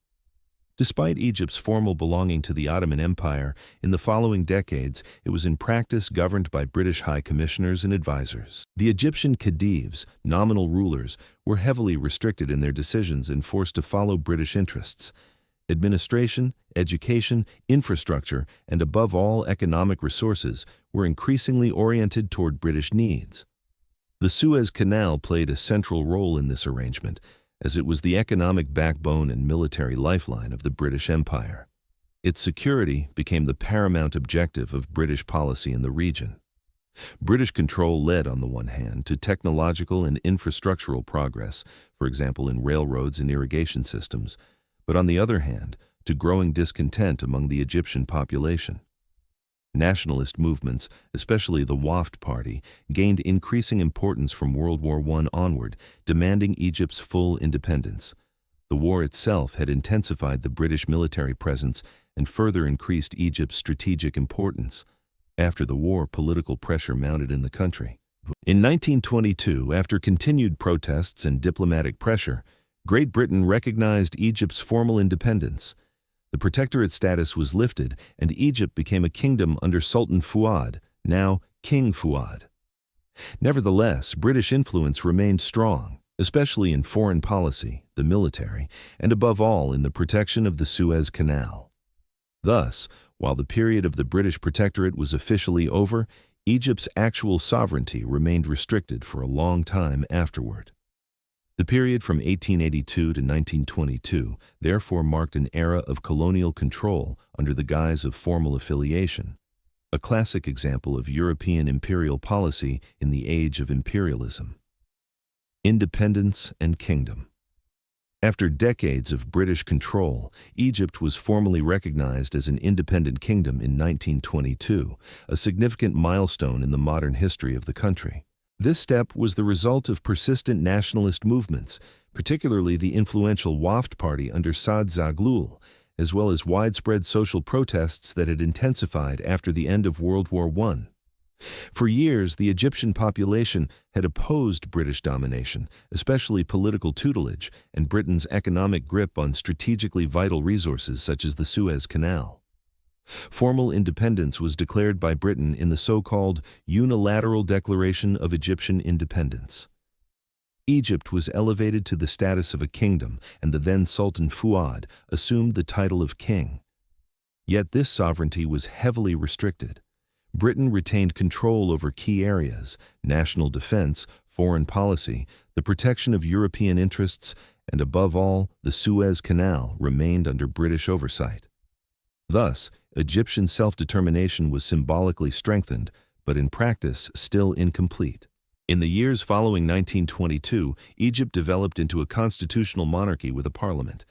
Despite Egypt's formal belonging to the Ottoman Empire, in the following decades it was in practice governed by British high commissioners and advisors. The Egyptian khedives, nominal rulers, were heavily restricted in their decisions and forced to follow British interests. Administration, education, infrastructure, and above all economic resources were increasingly oriented toward British needs. The Suez Canal played a central role in this arrangement, as it was the economic backbone and military lifeline of the British Empire. Its security became the paramount objective of British policy in the region. British control led, on the one hand, to technological and infrastructural progress, for example in railroads and irrigation systems, but on the other hand, to growing discontent among the Egyptian population. Nationalist movements, especially the Wafd Party, gained increasing importance from World War I onward, demanding Egypt's full independence. The war itself had intensified the British military presence and further increased Egypt's strategic importance. After the war, political pressure mounted in the country. In 1922, after continued protests and diplomatic pressure, Great Britain recognized Egypt's formal independence. The protectorate status was lifted, and Egypt became a kingdom under Sultan Fuad, now King Fuad. Nevertheless, British influence remained strong, especially in foreign policy, the military, and above all in the protection of the Suez Canal. Thus, while the period of the British protectorate was officially over, Egypt's actual sovereignty remained restricted for a long time afterward. The period from 1882 to 1922 therefore marked an era of colonial control under the guise of formal affiliation, a classic example of European imperial policy in the age of imperialism. Independence and kingdom. After decades of British control, Egypt was formally recognized as an independent kingdom in 1922, a significant milestone in the modern history of the country. This step was the result of persistent nationalist movements, particularly the influential Wafd Party under Saad Zaghloul, as well as widespread social protests that had intensified after the end of World War I. For years, the Egyptian population had opposed British domination, especially political tutelage and Britain's economic grip on strategically vital resources such as the Suez Canal. Formal independence was declared by Britain in the so-called Unilateral Declaration of Egyptian Independence. Egypt was elevated to the status of a kingdom, and the then Sultan Fuad assumed the title of king. Yet this sovereignty was heavily restricted. Britain retained control over key areas: national defense, foreign policy, the protection of European interests, and above all, the Suez Canal remained under British oversight. Thus, Egyptian self-determination was symbolically strengthened, but in practice still incomplete. In the years following 1922, Egypt developed into a constitutional monarchy with a parliament.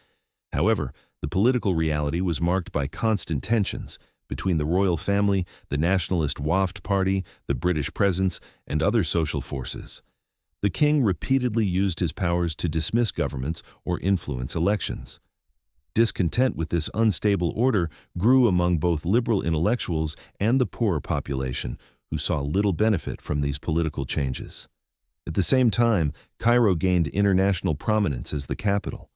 However, the political reality was marked by constant tensions between the royal family, the nationalist Wafd Party, the British presence, and other social forces. The king repeatedly used his powers to dismiss governments or influence elections. Discontent with this unstable order grew among both liberal intellectuals and the poorer population, who saw little benefit from these political changes. At the same time, Cairo gained international prominence as the capital.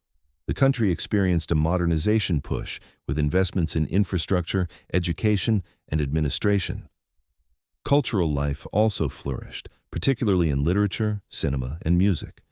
The country experienced a modernization push with investments in infrastructure, education, and administration. Cultural life also flourished, particularly in literature, cinema, and music.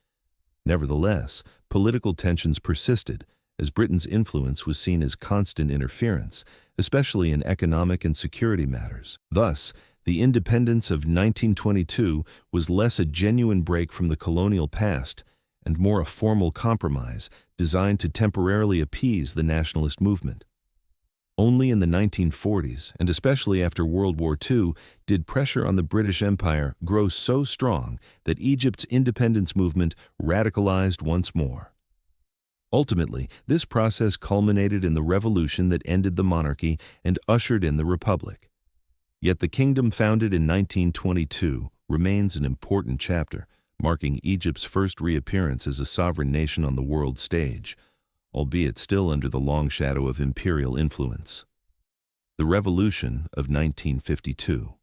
Nevertheless, political tensions persisted, as Britain's influence was seen as constant interference, especially in economic and security matters. Thus, the independence of 1922 was less a genuine break from the colonial past and more a formal compromise designed to temporarily appease the nationalist movement. Only in the 1940s, and especially after World War II, did pressure on the British Empire grow so strong that Egypt's independence movement radicalized once more. Ultimately, this process culminated in the revolution that ended the monarchy and ushered in the republic. Yet the kingdom founded in 1922 remains an important chapter, marking Egypt's first reappearance as a sovereign nation on the world stage, albeit still under the long shadow of imperial influence. The Revolution of 1952.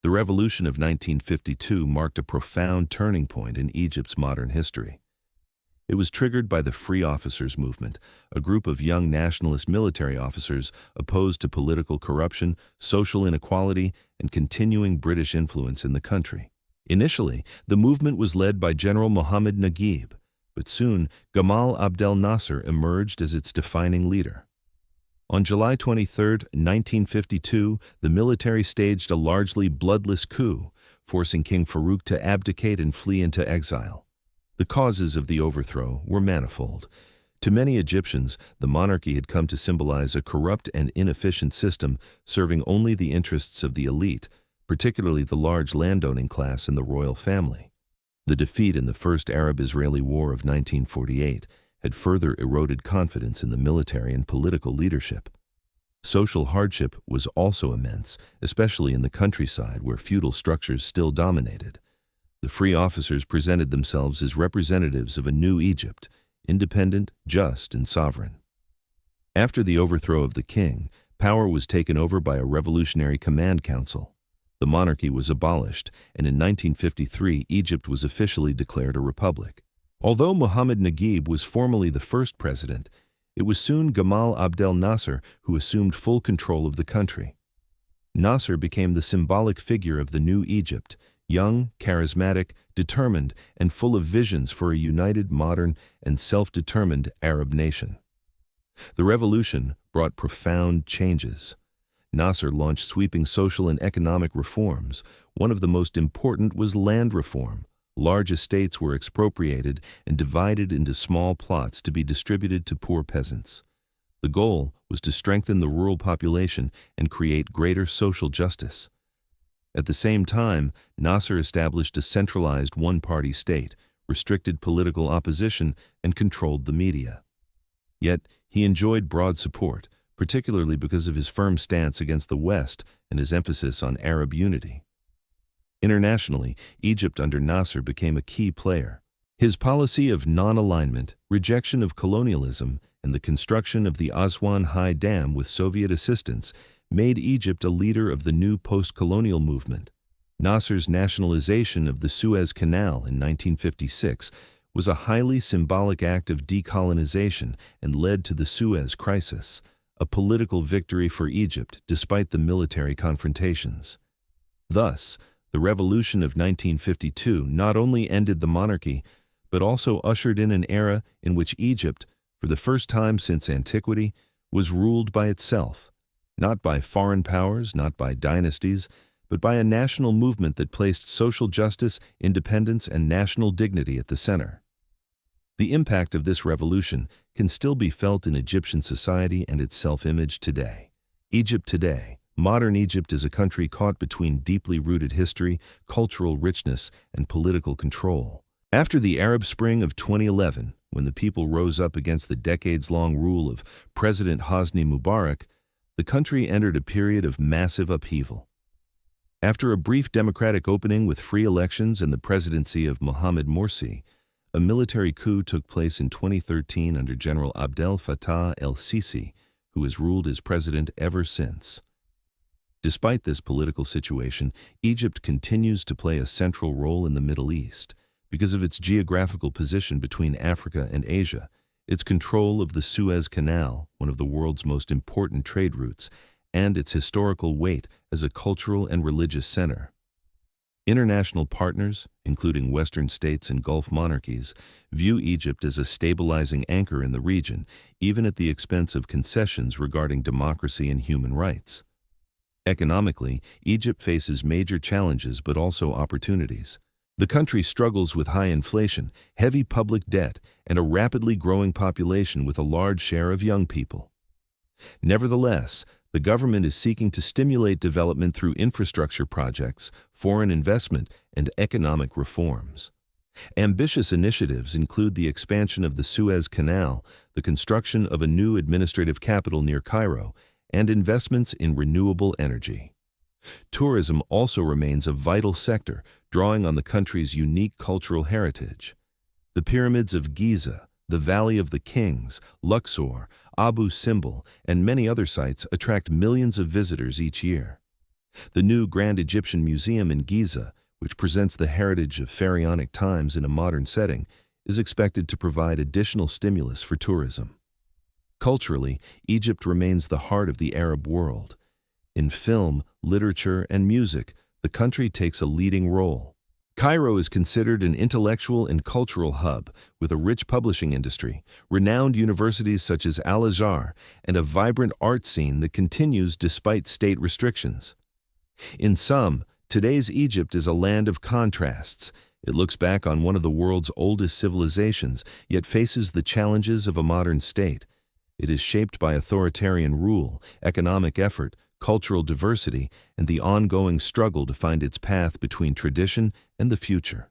The Revolution of 1952 marked a profound turning point in Egypt's modern history. It was triggered by the Free Officers Movement, a group of young nationalist military officers opposed to political corruption, social inequality, and continuing British influence in the country. Initially, the movement was led by General Mohammed Naguib, but soon Gamal Abdel Nasser emerged as its defining leader. On July 23, 1952, the military staged a largely bloodless coup, forcing King Farouk to abdicate and flee into exile. The causes of the overthrow were manifold. To many Egyptians, the monarchy had come to symbolize a corrupt and inefficient system serving only the interests of the elite, particularly the large landowning class and the royal family. The defeat in the First Arab-Israeli War of 1948 had further eroded confidence in the military and political leadership. Social hardship was also immense, especially in the countryside where feudal structures still dominated. The free officers presented themselves as representatives of a new Egypt, independent, just, and sovereign. After the overthrow of the king, power was taken over by a revolutionary command council. The monarchy was abolished, and in 1953 Egypt was officially declared a republic. Although Mohammed Naguib was formally the first president, it was soon Gamal Abdel Nasser who assumed full control of the country. Nasser became the symbolic figure of the new Egypt, young, charismatic, determined, and full of visions for a united, modern, and self-determined Arab nation. The revolution brought profound changes. Nasser launched sweeping social and economic reforms. One of the most important was land reform. Large estates were expropriated and divided into small plots to be distributed to poor peasants. The goal was to strengthen the rural population and create greater social justice. At the same time, Nasser established a centralized one-party state, restricted political opposition, and controlled the media. Yet, he enjoyed broad support, particularly because of his firm stance against the West and his emphasis on Arab unity. Internationally, Egypt under Nasser became a key player. His policy of non-alignment, rejection of colonialism, and the construction of the Aswan High Dam with Soviet assistance made Egypt a leader of the new post-colonial movement. Nasser's nationalization of the Suez Canal in 1956 was a highly symbolic act of decolonization and led to the Suez Crisis, a political victory for Egypt despite the military confrontations. Thus, the revolution of 1952 not only ended the monarchy, but also ushered in an era in which Egypt, for the first time since antiquity, was ruled by itself, not by foreign powers, not by dynasties, but by a national movement that placed social justice, independence, and national dignity at the center. The impact of this revolution can still be felt in Egyptian society and its self-image today. Egypt today, Modern Egypt is a country caught between deeply rooted history, cultural richness, and political control. After the Arab Spring of 2011, when the people rose up against the decades-long rule of President Hosni Mubarak, the country entered a period of massive upheaval. After a brief democratic opening with free elections and the presidency of Mohamed Morsi, a military coup took place in 2013 under General Abdel Fattah el-Sisi, who has ruled as president ever since. Despite this political situation, Egypt continues to play a central role in the Middle East because of its geographical position between Africa and Asia, its control of the Suez Canal, one of the world's most important trade routes, and its historical weight as a cultural and religious center. International partners, including Western states and Gulf monarchies, view Egypt as a stabilizing anchor in the region, even at the expense of concessions regarding democracy and human rights. Economically, Egypt faces major challenges but also opportunities. The country struggles with high inflation, heavy public debt, and a rapidly growing population with a large share of young people. Nevertheless, the government is seeking to stimulate development through infrastructure projects, foreign investment, and economic reforms. Ambitious initiatives include the expansion of the Suez Canal, the construction of a new administrative capital near Cairo, and investments in renewable energy. Tourism also remains a vital sector, drawing on the country's unique cultural heritage. The pyramids of Giza, the Valley of the Kings, Luxor, Abu Simbel, and many other sites attract millions of visitors each year. The new Grand Egyptian Museum in Giza, which presents the heritage of pharaonic times in a modern setting, is expected to provide additional stimulus for tourism. Culturally, Egypt remains the heart of the Arab world. In film, literature, and music, the country takes a leading role. Cairo is considered an intellectual and cultural hub with a rich publishing industry, renowned universities such as Al-Azhar, and a vibrant art scene that continues despite state restrictions. In sum, today's Egypt is a land of contrasts. It looks back on one of the world's oldest civilizations, yet faces the challenges of a modern state. It is shaped by authoritarian rule, economic effort, cultural diversity, and the ongoing struggle to find its path between tradition and the future.